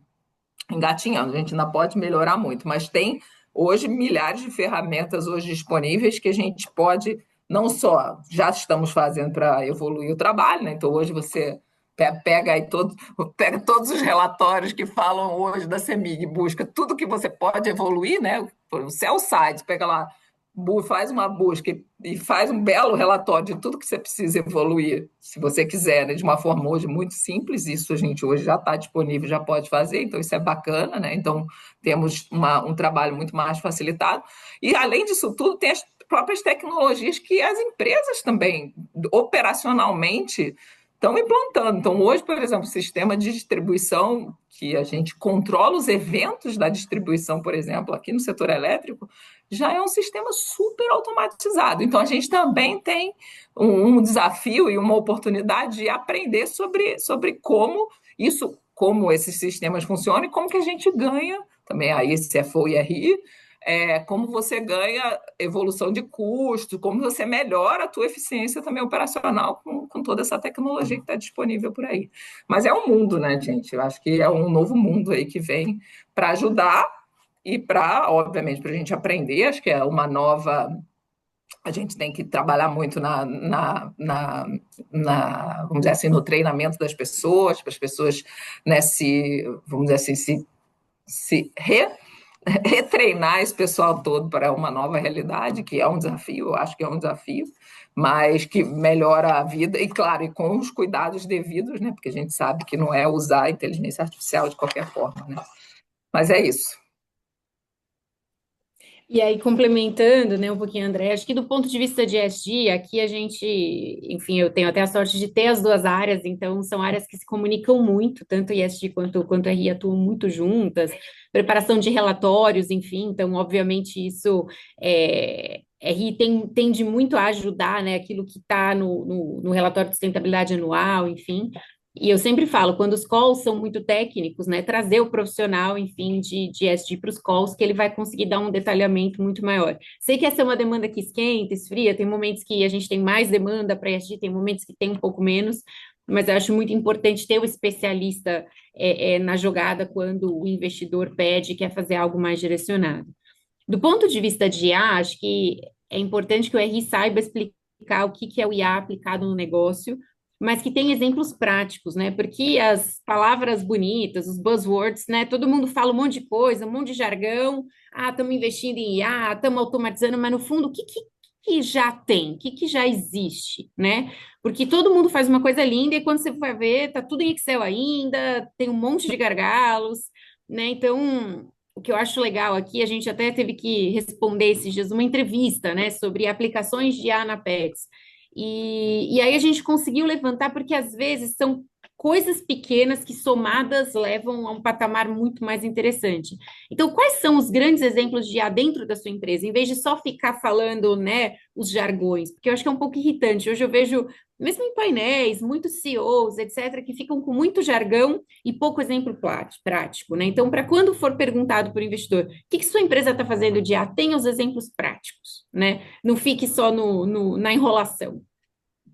engatinhando, a gente ainda pode melhorar muito, mas tem hoje milhares de ferramentas hoje disponíveis que a gente pode, não só já estamos fazendo para evoluir o trabalho, né? Então hoje você pega todos os relatórios que falam hoje da CEMIG, busca tudo que você pode evoluir, né? O Cell Sites, pega lá, faz uma busca e faz um belo relatório de tudo que você precisa evoluir, se você quiser, né, de uma forma hoje muito simples. Isso a gente hoje já está disponível, já pode fazer, então isso é bacana, né? Então temos um trabalho muito mais facilitado. E além disso tudo, tem as próprias tecnologias que as empresas também, operacionalmente, estão implantando. Então, hoje, por exemplo, o sistema de distribuição, que a gente controla os eventos da distribuição, por exemplo, aqui no setor elétrico, já é um sistema super automatizado. Então, a gente também tem um desafio e uma oportunidade de aprender sobre como esses sistemas funcionam e como que a gente ganha também aí CFO e RI, como você ganha evolução de custo, como você melhora a tua eficiência também operacional com toda essa tecnologia que está disponível por aí. Mas é um mundo, né, gente? Eu acho que é um novo mundo aí que vem para ajudar e obviamente, para a gente aprender. Acho que é uma nova. A gente tem que trabalhar muito vamos dizer assim, no treinamento das pessoas, para as pessoas, né, vamos dizer assim, se retreinar esse pessoal todo para uma nova realidade, que é um desafio, eu acho que é um desafio, mas que melhora a vida, e claro, e com os cuidados devidos, né? Porque a gente sabe que não é usar a inteligência artificial de qualquer forma, né? Mas é isso. E aí, complementando, né, um pouquinho, André, acho que do ponto de vista de ESG, aqui a gente, enfim, eu tenho até a sorte de ter as duas áreas, então são áreas que se comunicam muito, tanto ESG quanto RI atuam muito juntas, preparação de relatórios, enfim, então, obviamente, isso RI tende muito a ajudar, né, aquilo que está no relatório de sustentabilidade anual, enfim. E eu sempre falo, quando os calls são muito técnicos, né, trazer o profissional, enfim, de ESG para os calls, que ele vai conseguir dar um detalhamento muito maior. Sei que essa é uma demanda que esquenta, esfria, tem momentos que a gente tem mais demanda para ESG, tem momentos que tem um pouco menos, mas eu acho muito importante ter o especialista na jogada quando o investidor pede e quer fazer algo mais direcionado. Do ponto de vista de IA, acho que é importante que o RI saiba explicar o que é o IA aplicado no negócio, mas que tem exemplos práticos, né? Porque as palavras bonitas, os buzzwords, né? Todo mundo fala um monte de coisa, um monte de jargão. Ah, estamos investindo em IA, estamos automatizando, mas no fundo, o que já tem? O que já existe, né? Porque todo mundo faz uma coisa linda e quando você vai ver, tá tudo em Excel ainda, tem um monte de gargalos, né? Então, o que eu acho legal aqui, a gente até teve que responder esses dias uma entrevista, né, sobre aplicações de IA na Pets. E aí a gente conseguiu levantar, porque às vezes são coisas pequenas que somadas levam a um patamar muito mais interessante. Então, quais são os grandes exemplos de IA dentro da sua empresa, em vez de só ficar falando, né, os jargões? Porque eu acho que é um pouco irritante. Hoje eu vejo, mesmo em painéis, muitos CEOs, etc., que ficam com muito jargão e pouco exemplo prático, né? Então, para quando for perguntado por investidor, o que sua empresa está fazendo de IA, tenha os exemplos práticos, né? Não fique só na enrolação,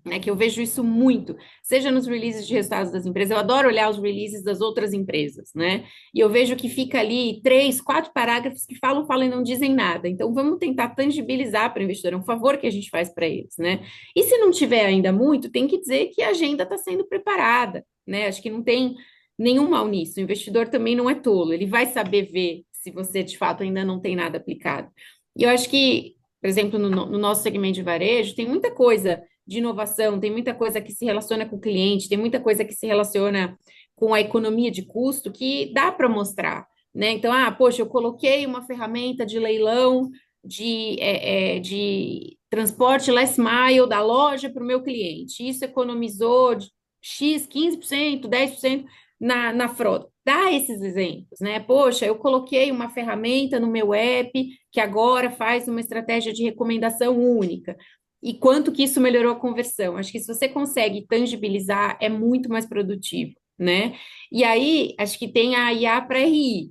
né? Que eu vejo isso muito, seja nos releases de resultados das empresas, eu adoro olhar os releases das outras empresas, né? E eu vejo que fica ali 3, 4 parágrafos que falam e não dizem nada. Então, vamos tentar tangibilizar para o investidor, é um favor que a gente faz para eles, né? E se não tiver ainda muito, tem que dizer que a agenda está sendo preparada, né? Acho que não tem nenhum mal nisso. O investidor também não é tolo, ele vai saber ver se você de fato ainda não tem nada aplicado. E eu acho que, por exemplo, no nosso segmento de varejo, tem muita coisa de inovação, tem muita coisa que se relaciona com o cliente, tem muita coisa que se relaciona com a economia de custo que dá para mostrar, né? Então, poxa, eu coloquei uma ferramenta de leilão de transporte last mile da loja para o meu cliente. Isso economizou X, 15%, 10% na frota. Dá esses exemplos, né? Poxa, eu coloquei uma ferramenta no meu app que agora faz uma estratégia de recomendação única. E quanto que isso melhorou a conversão? Acho que se você consegue tangibilizar, é muito mais produtivo, né? E aí, acho que tem a IA para RI,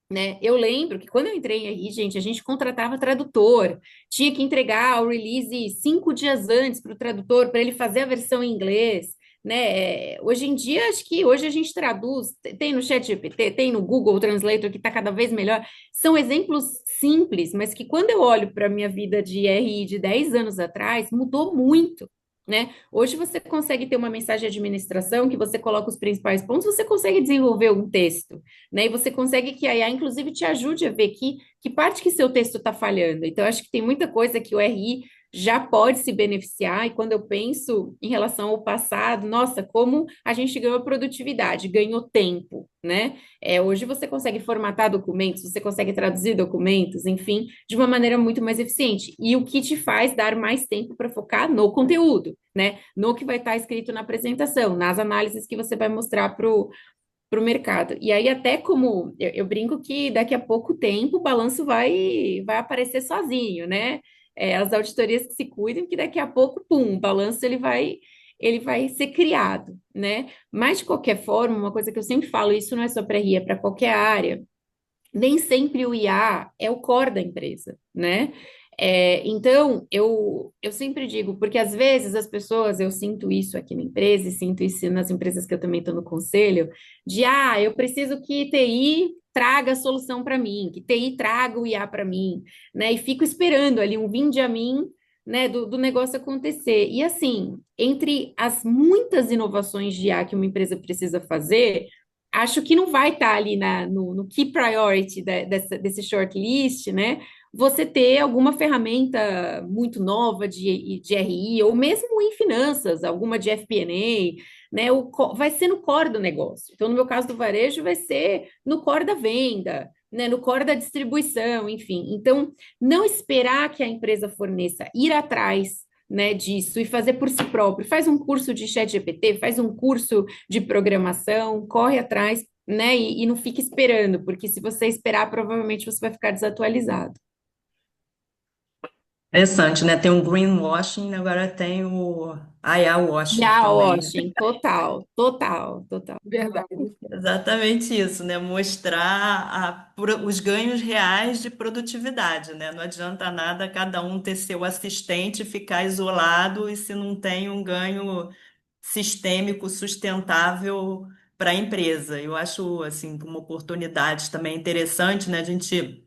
né? Eu lembro que quando eu entrei em RI, gente, a gente contratava tradutor, tinha que entregar o release 5 dias antes para o tradutor, para ele fazer a versão em inglês, né? Hoje em dia, acho que hoje a gente traduz, tem no ChatGPT, tem no Google Translator, que está cada vez melhor. São exemplos simples, mas que quando eu olho para a minha vida de RI de 10 anos atrás, mudou muito. Né? Hoje você consegue ter uma mensagem de administração que você coloca os principais pontos, você consegue desenvolver um texto, né? E você consegue que a IA, inclusive, te ajude a ver que parte que seu texto está falhando. Então, acho que tem muita coisa que o RI já pode se beneficiar, e quando eu penso em relação ao passado, nossa, como a gente ganhou produtividade, ganhou tempo, né? Hoje você consegue formatar documentos, você consegue traduzir documentos, enfim, de uma maneira muito mais eficiente. E o que te faz dar mais tempo para focar no conteúdo, né? No que vai estar escrito na apresentação, nas análises que você vai mostrar para o mercado. E aí, até como eu brinco que daqui a pouco tempo o balanço vai aparecer sozinho, né? As auditorias que se cuidem, que daqui a pouco, pum, o balanço ele vai ser criado, né? Mas, de qualquer forma, uma coisa que eu sempre falo, isso não é só para RI, é para qualquer área, nem sempre o IA é o core da empresa, né? Então, eu sempre digo, porque às vezes as pessoas, eu sinto isso aqui na empresa e sinto isso nas empresas que eu também estou no conselho, eu preciso que TI traga a solução para mim, que TI traga o IA para mim, né? E fico esperando ali um vinde a mim, né, do negócio acontecer. E assim, entre as muitas inovações de IA que uma empresa precisa fazer, acho que não vai estar ali no key priority desse shortlist, né? Você ter alguma ferramenta muito nova de RI, ou mesmo em finanças, alguma de FP&A, né? Vai ser no core do negócio. Então, no meu caso do varejo, vai ser no core da venda, né? No core da distribuição, enfim. Então, não esperar que a empresa forneça, ir atrás, né, disso e fazer por si próprio. Faz um curso de ChatGPT, faz um curso de programação, corre atrás, né, e não fique esperando, porque se você esperar, provavelmente você vai ficar desatualizado. Interessante, né? Tem o greenwashing, agora tem o IA E washing a também. Washington, total, total, total. Verdade. Exatamente isso, né? Mostrar os ganhos reais de produtividade, né? Não adianta nada cada um ter seu assistente e ficar isolado e se não tem um ganho sistêmico sustentável para a empresa. Eu acho assim uma oportunidade também interessante, né? A gente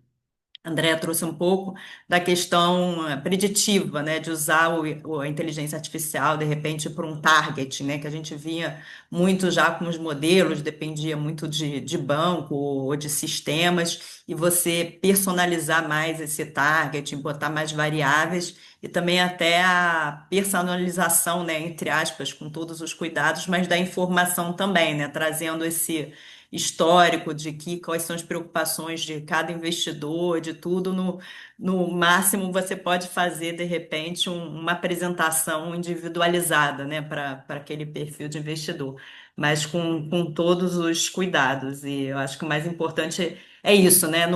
a Andrea trouxe um pouco da questão preditiva, né, de usar a inteligência artificial, de repente, para um target, né, que a gente via muito já com os modelos, dependia muito de banco ou de sistemas, e você personalizar mais esse target, botar mais variáveis, e também até a personalização, né, entre aspas, com todos os cuidados, mas da informação também, né, trazendo esse histórico de quais são as preocupações de cada investidor, de tudo. No máximo, você pode fazer, de repente, uma apresentação individualizada, né, para aquele perfil de investidor, mas com todos os cuidados. E eu acho que o mais importante é isso, né?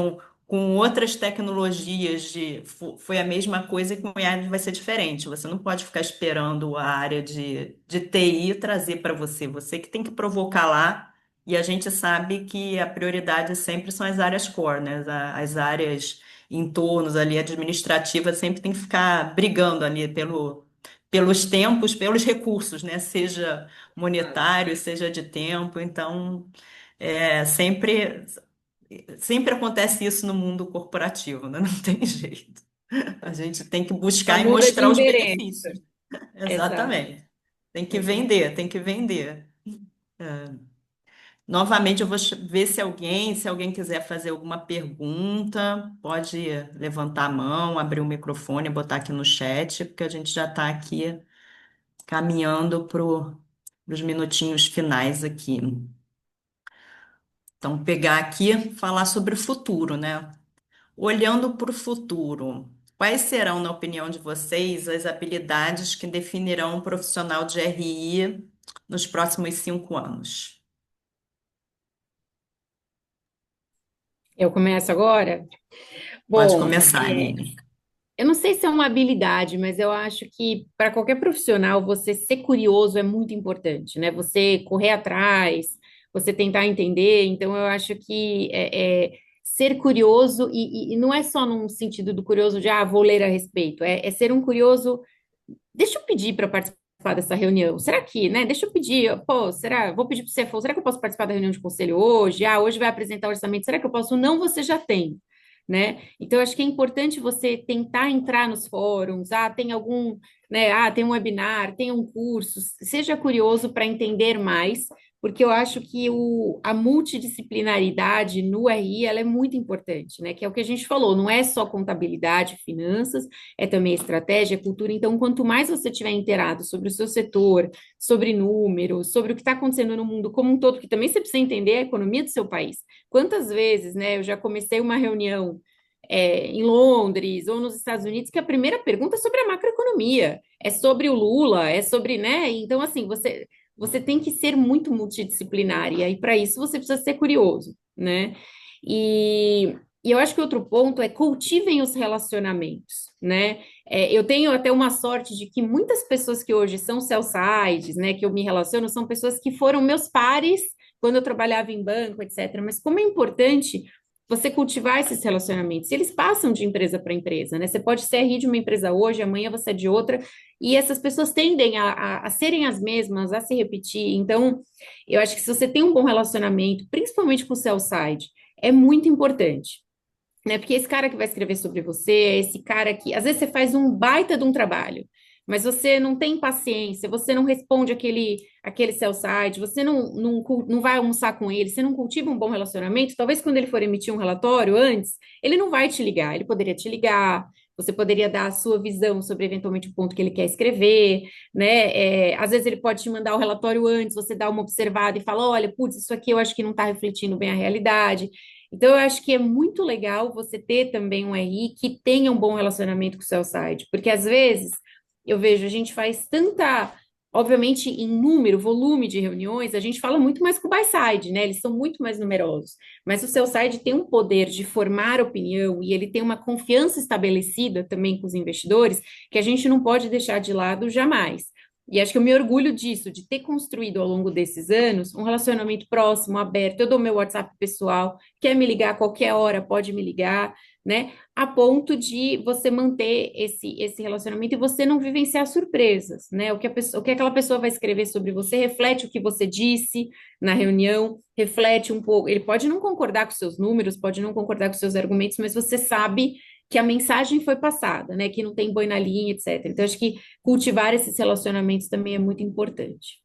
Com outras tecnologias foi a mesma coisa e com AI vai ser diferente. Você não pode ficar esperando a área de TI trazer para você. Você que tem que provocar lá e a gente sabe que a prioridade sempre são as áreas core, né? As áreas em torno ali administrativas sempre tem que ficar brigando ali pelos tempos, pelos recursos, né? Seja monetário, seja de tempo. Então, sempre acontece isso no mundo corporativo, né? Não tem jeito. A gente tem que Só buscar e muda de mostrar os endereço. benefícios. Exato, Exatamente. Tem que exato. vender, tem que vender. Novamente, eu vou ver se alguém quiser fazer alguma pergunta, pode levantar a mão, abrir o microfone, botar aqui no chat, porque a gente já está aqui caminhando para os minutinhos finais aqui. Então, pegar aqui, falar sobre o futuro, né? Olhando para o futuro, quais serão, na opinião de vocês, as habilidades que definirão um profissional de RI nos próximos 5 anos? Eu começo agora? Pode Bom, começar, Aline. eu não sei se é uma habilidade, mas eu acho que para qualquer profissional você ser curioso é muito importante, né? Você correr atrás, você tentar entender. Então, eu acho que ser curioso, e não é só num sentido do curioso de, vou ler a respeito, é ser um curioso. Deixa eu pedir para participar dessa reunião. Será que, né? Deixa eu pedir, pô, será? Vou pedir para o CFO, será que eu posso participar da reunião de conselho hoje? Hoje vai apresentar o orçamento, será que eu posso? Não, você já tem, né? Então, acho que é importante você tentar entrar nos fóruns, tem algum, né? Tem um webinar, tem um curso, seja curioso para entender mais, porque eu acho que a multidisciplinaridade no RI, ela é muito importante, né? Que é o que a gente falou, não é só contabilidade, finanças, é também estratégia, cultura. Então, quanto mais você tiver inteirado sobre o seu setor, sobre números, sobre o que está acontecendo no mundo como um todo, que também você precisa entender a economia do seu país. Quantas vezes, né, eu já comecei uma reunião em Londres ou nos Estados Unidos, que a primeira pergunta é sobre a macroeconomia, é sobre o Lula, é sobre, né? Então, assim, você tem que ser muito multidisciplinar, e aí, para isso, você precisa ser curioso, né? E eu acho que outro ponto é cultivem os relacionamentos, né? Eu tenho até uma sorte de que muitas pessoas que hoje são sell-sides, né, que eu me relaciono, são pessoas que foram meus pares quando eu trabalhava em banco, etc. Mas como é importante você cultivar esses relacionamentos. Eles passam de empresa para empresa, né? Você pode ser RI de uma empresa hoje, amanhã você é de outra, e essas pessoas tendem a serem as mesmas, a se repetir. Então, eu acho que se você tem um bom relacionamento, principalmente com o sell-side, é muito importante, né? Porque esse cara que vai escrever sobre você, esse cara que às vezes você faz um baita de um trabalho, mas você não tem paciência, você não responde aquele sell side, você não vai almoçar com ele, você não cultiva um bom relacionamento, talvez quando ele for emitir um relatório antes, ele não vai te ligar, ele poderia te ligar, você poderia dar a sua visão sobre eventualmente o ponto que ele quer escrever, né? Às vezes ele pode te mandar o relatório antes, você dá uma observada e fala, olha, putz, isso aqui eu acho que não está refletindo bem a realidade. Então, eu acho que é muito legal você ter também um RI que tenha um bom relacionamento com o sell side, porque às vezes eu vejo, a gente faz tanta, obviamente, em número, volume de reuniões, a gente fala muito mais com o buy side, né? Eles são muito mais numerosos. Mas o sell side tem um poder de formar opinião e ele tem uma confiança estabelecida também com os investidores que a gente não pode deixar de lado jamais. E acho que eu me orgulho disso, de ter construído ao longo desses anos um relacionamento próximo, aberto. Eu dou meu WhatsApp pessoal, quer me ligar a qualquer hora, pode me ligar, né? A ponto de você manter esse relacionamento e você não vivenciar surpresas, né? O que aquela pessoa vai escrever sobre você reflete o que você disse na reunião, reflete um pouco. Ele pode não concordar com seus números, pode não concordar com seus argumentos, mas você sabe que a mensagem foi passada, né? Que não tem boi na linha, etc. Então, acho que cultivar esses relacionamentos também é muito importante.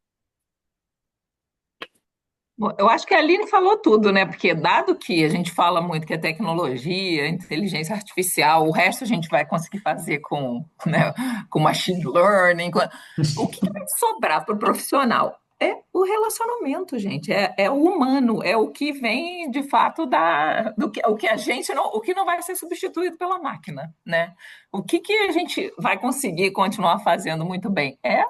Bom, eu acho que a Aline falou tudo, né? Porque dado que a gente fala muito que é tecnologia, inteligência artificial, o resto a gente vai conseguir fazer com, né, com machine learning. O que vai sobrar para o profissional? É o relacionamento, gente. É o humano, é o que vem de fato o que a gente não, o que não vai ser substituído pela máquina, né? O que a gente vai conseguir continuar fazendo muito bem? É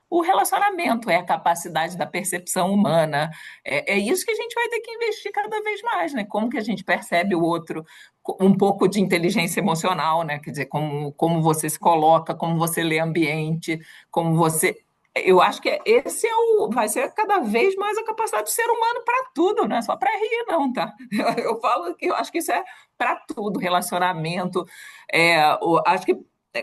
o relacionamento, é a capacidade da percepção humana. É isso que a gente vai ter que investir cada vez mais, né? Como que a gente percebe o outro, um pouco de inteligência emocional, né? Quer dizer, como você se coloca, como você lê ambiente, como você. Eu acho que esse vai ser cada vez mais a capacidade do ser humano para tudo, não é só para rir, não, tá? Eu falo que eu acho que isso é para tudo, relacionamento. Acho que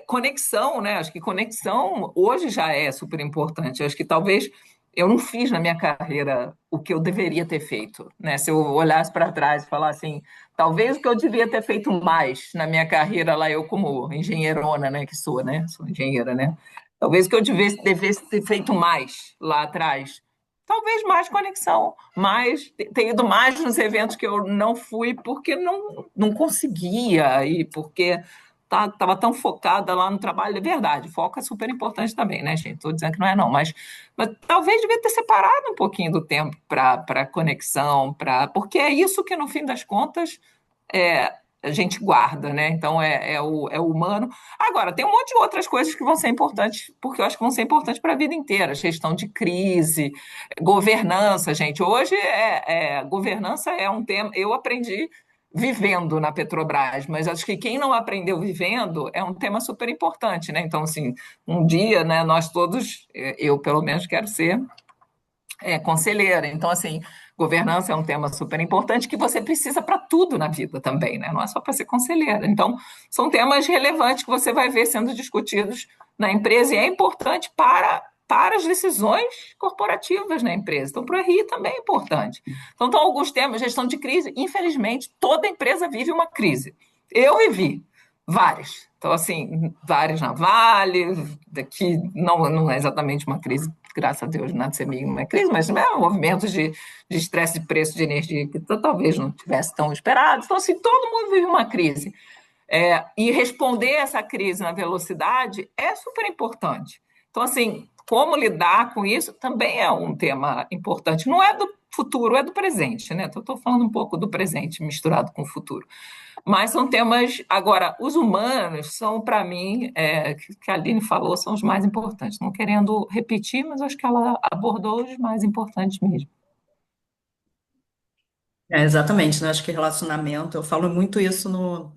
conexão, né? Acho que conexão hoje já é super importante. Acho que talvez eu não fiz na minha carreira o que eu deveria ter feito, né? Se eu olhasse para trás e falar assim, talvez o que eu devia ter feito mais na minha carreira lá, eu como engenheirona, né? Que sou, né? Sou engenheira, né? Talvez o que eu devesse ter feito mais lá atrás. Talvez mais conexão, mais ter ido mais nos eventos que eu não fui porque não conseguia e porque estava tão focada lá no trabalho. É verdade, foco é super importante também, né, gente? Estou dizendo que não é não, mas talvez devia ter separado um pouquinho do tempo para conexão, porque é isso que, no fim das contas, a gente guarda, né? Então é o humano. Agora, tem um monte de outras coisas que vão ser importantes, porque eu acho que vão ser importantes para a vida inteira. Gestão de crise, governança, gente. Hoje governança é um tema. Eu aprendi vivendo na Petrobras, mas acho que quem não aprendeu vivendo é um tema super importante, né? Então, assim, um dia, né, nós todos, eu pelo menos quero ser conselheira. Então, assim, governança é um tema super importante que você precisa para tudo na vida também, né? Não é só para ser conselheira. Então, são temas relevantes que você vai ver sendo discutidos na empresa e é importante para as decisões corporativas na empresa. Então, para o RI também é importante. Então, alguns temas, gestão de crise, infelizmente, toda empresa vive uma crise. Eu vivi várias. Então, assim, várias na Vale, daqui não é exatamente uma crise, graças a Deus, nada de ser mínimo é crise, mas movimentos de estresse de preço de energia que talvez não tivesse tão esperado. Então, assim, todo mundo vive uma crise. E responder essa crise na velocidade é super importante. Então, assim, como lidar com isso também é um tema importante. Não é do futuro, é do presente, né? Então, estou falando um pouco do presente misturado com o futuro. Mas são temas. Agora, os humanos são, para mim, que a Aline falou, são os mais importantes. Não querendo repetir, mas acho que ela abordou os mais importantes mesmo. Exatamente, né? Acho que relacionamento, eu falo muito isso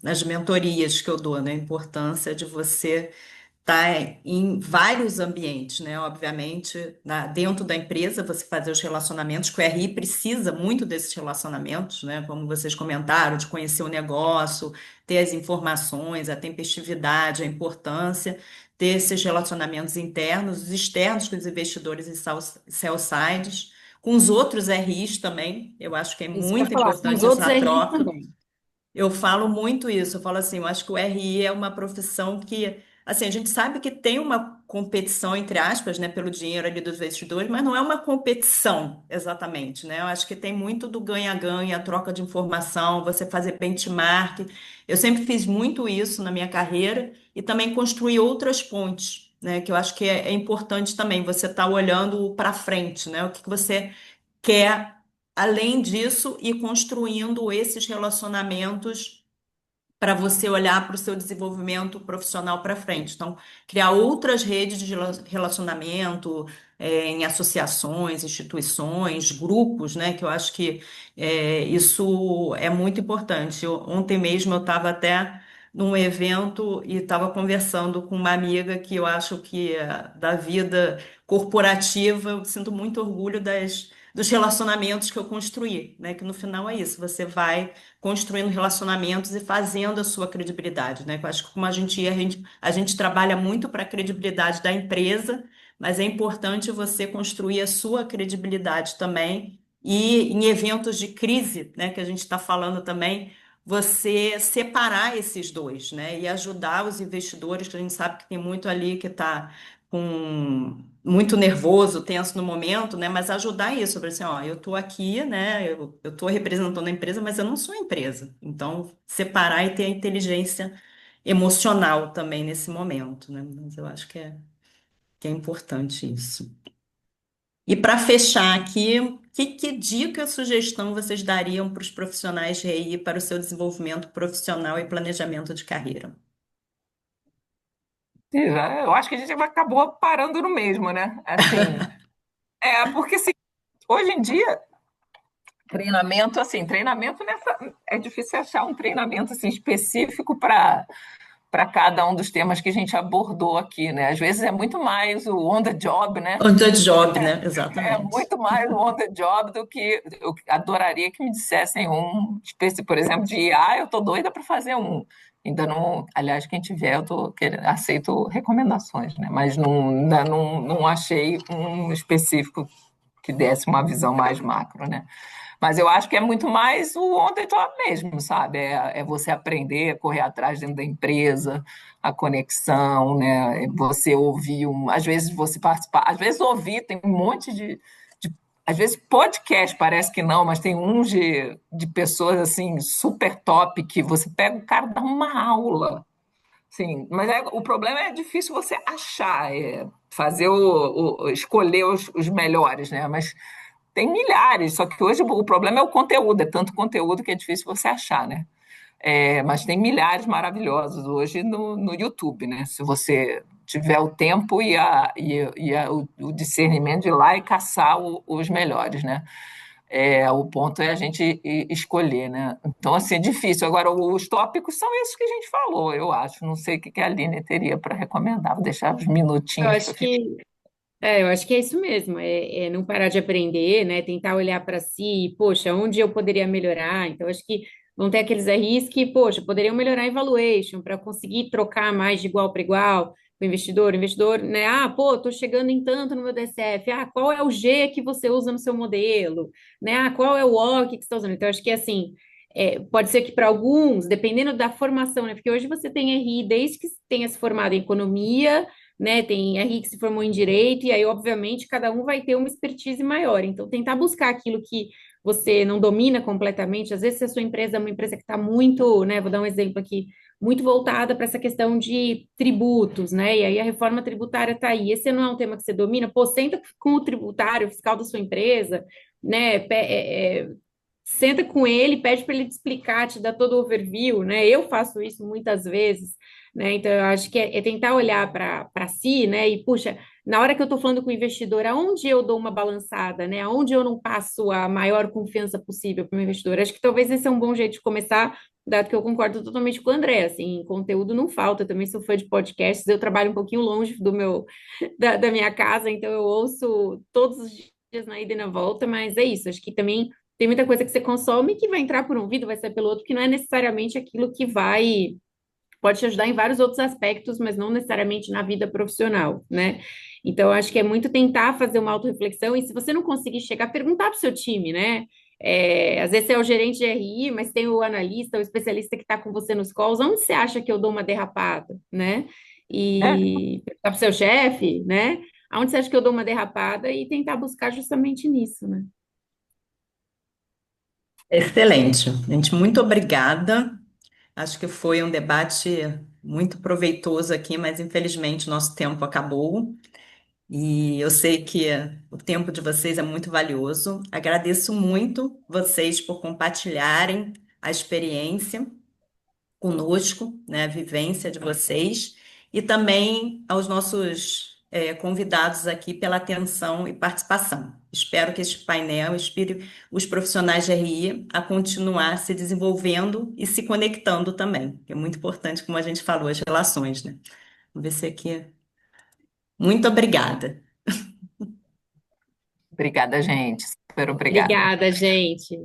nas mentorias que eu dou, né? A importância de você estar em vários ambientes, né? Obviamente, dentro da empresa, você fazer os relacionamentos, que o RI precisa muito desses relacionamentos, né? Como vocês comentaram, de conhecer o negócio, ter as informações, a tempestividade, a importância, ter esses relacionamentos internos, os externos com os investidores e sell sides, com os outros RIs também. Eu acho que é Isso que eu ia muito falar, com os importante outros essa RIs troca. também. Eu falo muito isso, eu falo assim, eu acho que o RI é uma profissão que assim, a gente sabe que tem uma competição, entre aspas, né, pelo dinheiro ali dos investidores, mas não é uma competição exatamente, né? Eu acho que tem muito do ganha-ganha, troca de informação, você fazer benchmark. Eu sempre fiz muito isso na minha carreira e também construir outras pontes, né? Que eu acho que é importante também você estar olhando para frente, né? O que que você quer além disso e construindo esses relacionamentos para você olhar para o seu desenvolvimento profissional para frente. Então, criar outras redes de relacionamento, em associações, instituições, grupos, né? Que eu acho que isso é muito importante. Ontem mesmo eu estava até num evento e estava conversando com uma amiga que eu acho que da vida corporativa, eu sinto muito orgulho dos relacionamentos que eu construí, né? Que no final é isso, você vai construindo relacionamentos e fazendo a sua credibilidade, né? Eu acho que como a gente trabalha muito para a credibilidade da empresa, mas é importante você construir a sua credibilidade também. E em eventos de crise, né, que a gente está falando também, você separar esses dois, né, e ajudar os investidores, que a gente sabe que tem muito ali que está com muito nervoso, tenso no momento, né? Mas ajudar isso, para assim, ó, eu tô aqui, né? Eu tô representando a empresa, mas eu não sou a empresa. Então, separar e ter a inteligência emocional também nesse momento, né? Mas eu acho que é importante isso. E para fechar aqui, que dica, sugestão vocês dariam para os profissionais de RI para o seu desenvolvimento profissional e planejamento de carreira? Eu acho que a gente acabou parando no mesmo, né? Assim, porque assim, hoje em dia, treinamento nessa, é difícil achar um treinamento assim específico para cada um dos temas que a gente abordou aqui, né? Às vezes é muito mais o on the job, né? On the job, né? É Exatamente. muito mais o on the job do que eu adoraria que me dissessem um específico, por exemplo, de IA, eu tô doida para fazer um. Ainda não, aliás, quem tiver, eu tô querendo, aceito recomendações, né? Mas ainda não achei um específico que desse uma visão mais macro, né? Mas eu acho que é muito mais o on the job mesmo, sabe? É você aprender a correr atrás dentro da empresa, a conexão, né? É você ouvir às vezes você participar, às vezes ouvir, tem um monte às vezes podcast parece que não, mas tem uns de pessoas assim super top que você pega o cara dá uma aula. Sim, mas o problema é difícil você achar, fazer escolher os melhores, né? Mas tem milhares, só que hoje o problema é o conteúdo, é tanto conteúdo que é difícil você achar, né? Mas tem milhares maravilhosos hoje no YouTube, né? Se você tiver o tempo o discernimento de ir lá e caçar os melhores, né? O ponto é a gente escolher, né? Então, assim, é difícil. Agora, os tópicos são esses que a gente falou, eu acho. Não sei o que a Aline teria para recomendar. Vou deixar os Eu minutinhos para acho ficar. que eu acho que é isso mesmo, é não parar de aprender, né? Tentar olhar para si, poxa, onde eu poderia melhorar? Então, acho que vão ter aqueles RIs que, poxa, poderiam melhorar a valuation para conseguir trocar mais de igual para igual com o investidor, né? Ah, pô, tô chegando em tanto no meu DCF. Ah, qual é o G que você usa no seu modelo? Né? Ah, qual é o O que você está usando? Então, acho que assim, pode ser que para alguns, dependendo da formação, né? Porque hoje você tem RI desde que tenha se formado em economia, né? Tem RI que se formou em direito, e aí, obviamente, cada um vai ter uma expertise maior. Então, tentar buscar aquilo que você não domina completamente. Às vezes, se a sua empresa é uma empresa que está muito, né? Vou dar um exemplo aqui, muito voltada para essa questão de tributos, né? E aí a reforma tributária está aí. Esse não é um tema que você domina, pô, senta com o tributário, o fiscal da sua empresa, né? Senta com ele, pede para ele te explicar, te dar todo o overview, né? Eu faço isso muitas vezes, né? Então, eu acho que é tentar olhar para si, né? E, puxa, na hora que eu estou falando com o investidor, aonde eu dou uma balançada, né? Aonde eu não passo a maior confiança possível para o investidor? Acho que talvez esse é um bom jeito de começar, dado que eu concordo totalmente com o André, assim, conteúdo não falta, eu também sou fã de podcasts, eu trabalho um pouquinho longe da minha casa, então eu ouço todos os dias na ida e na volta, mas é isso, acho que também tem muita coisa que você consome que vai entrar por um ouvido, vai sair pelo outro, que não é necessariamente aquilo que pode te ajudar em vários outros aspectos, mas não necessariamente na vida profissional, né? Então, acho que é muito tentar fazer uma autorreflexão, e se você não conseguir chegar, perguntar para o seu time, né? Às vezes você é o gerente de RI, mas tem o analista, o especialista que está com você nos calls, onde você acha que eu dou uma derrapada, né? É, e perguntar para o seu chefe, né? Aonde você acha que eu dou uma derrapada e tentar buscar justamente nisso, né? Excelente. Gente, muito obrigada. Acho que foi um debate muito proveitoso aqui, mas infelizmente nosso tempo acabou. E eu sei que o tempo de vocês é muito valioso. Agradeço muito vocês por compartilharem a experiência conosco, né, a vivência de vocês, e também aos nossos convidados aqui pela atenção e participação. Espero que este painel inspire os profissionais de RI a continuar se desenvolvendo e se conectando também, que é muito importante, como a gente falou, as relações, né? Vamos ver se aqui. Muito obrigada. obrigada, gente. Super obrigada. Obrigada, gente.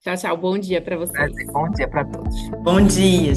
Tchau, tchau. Bom dia para Prazer. vocês. Bom dia para todos. Bom dia.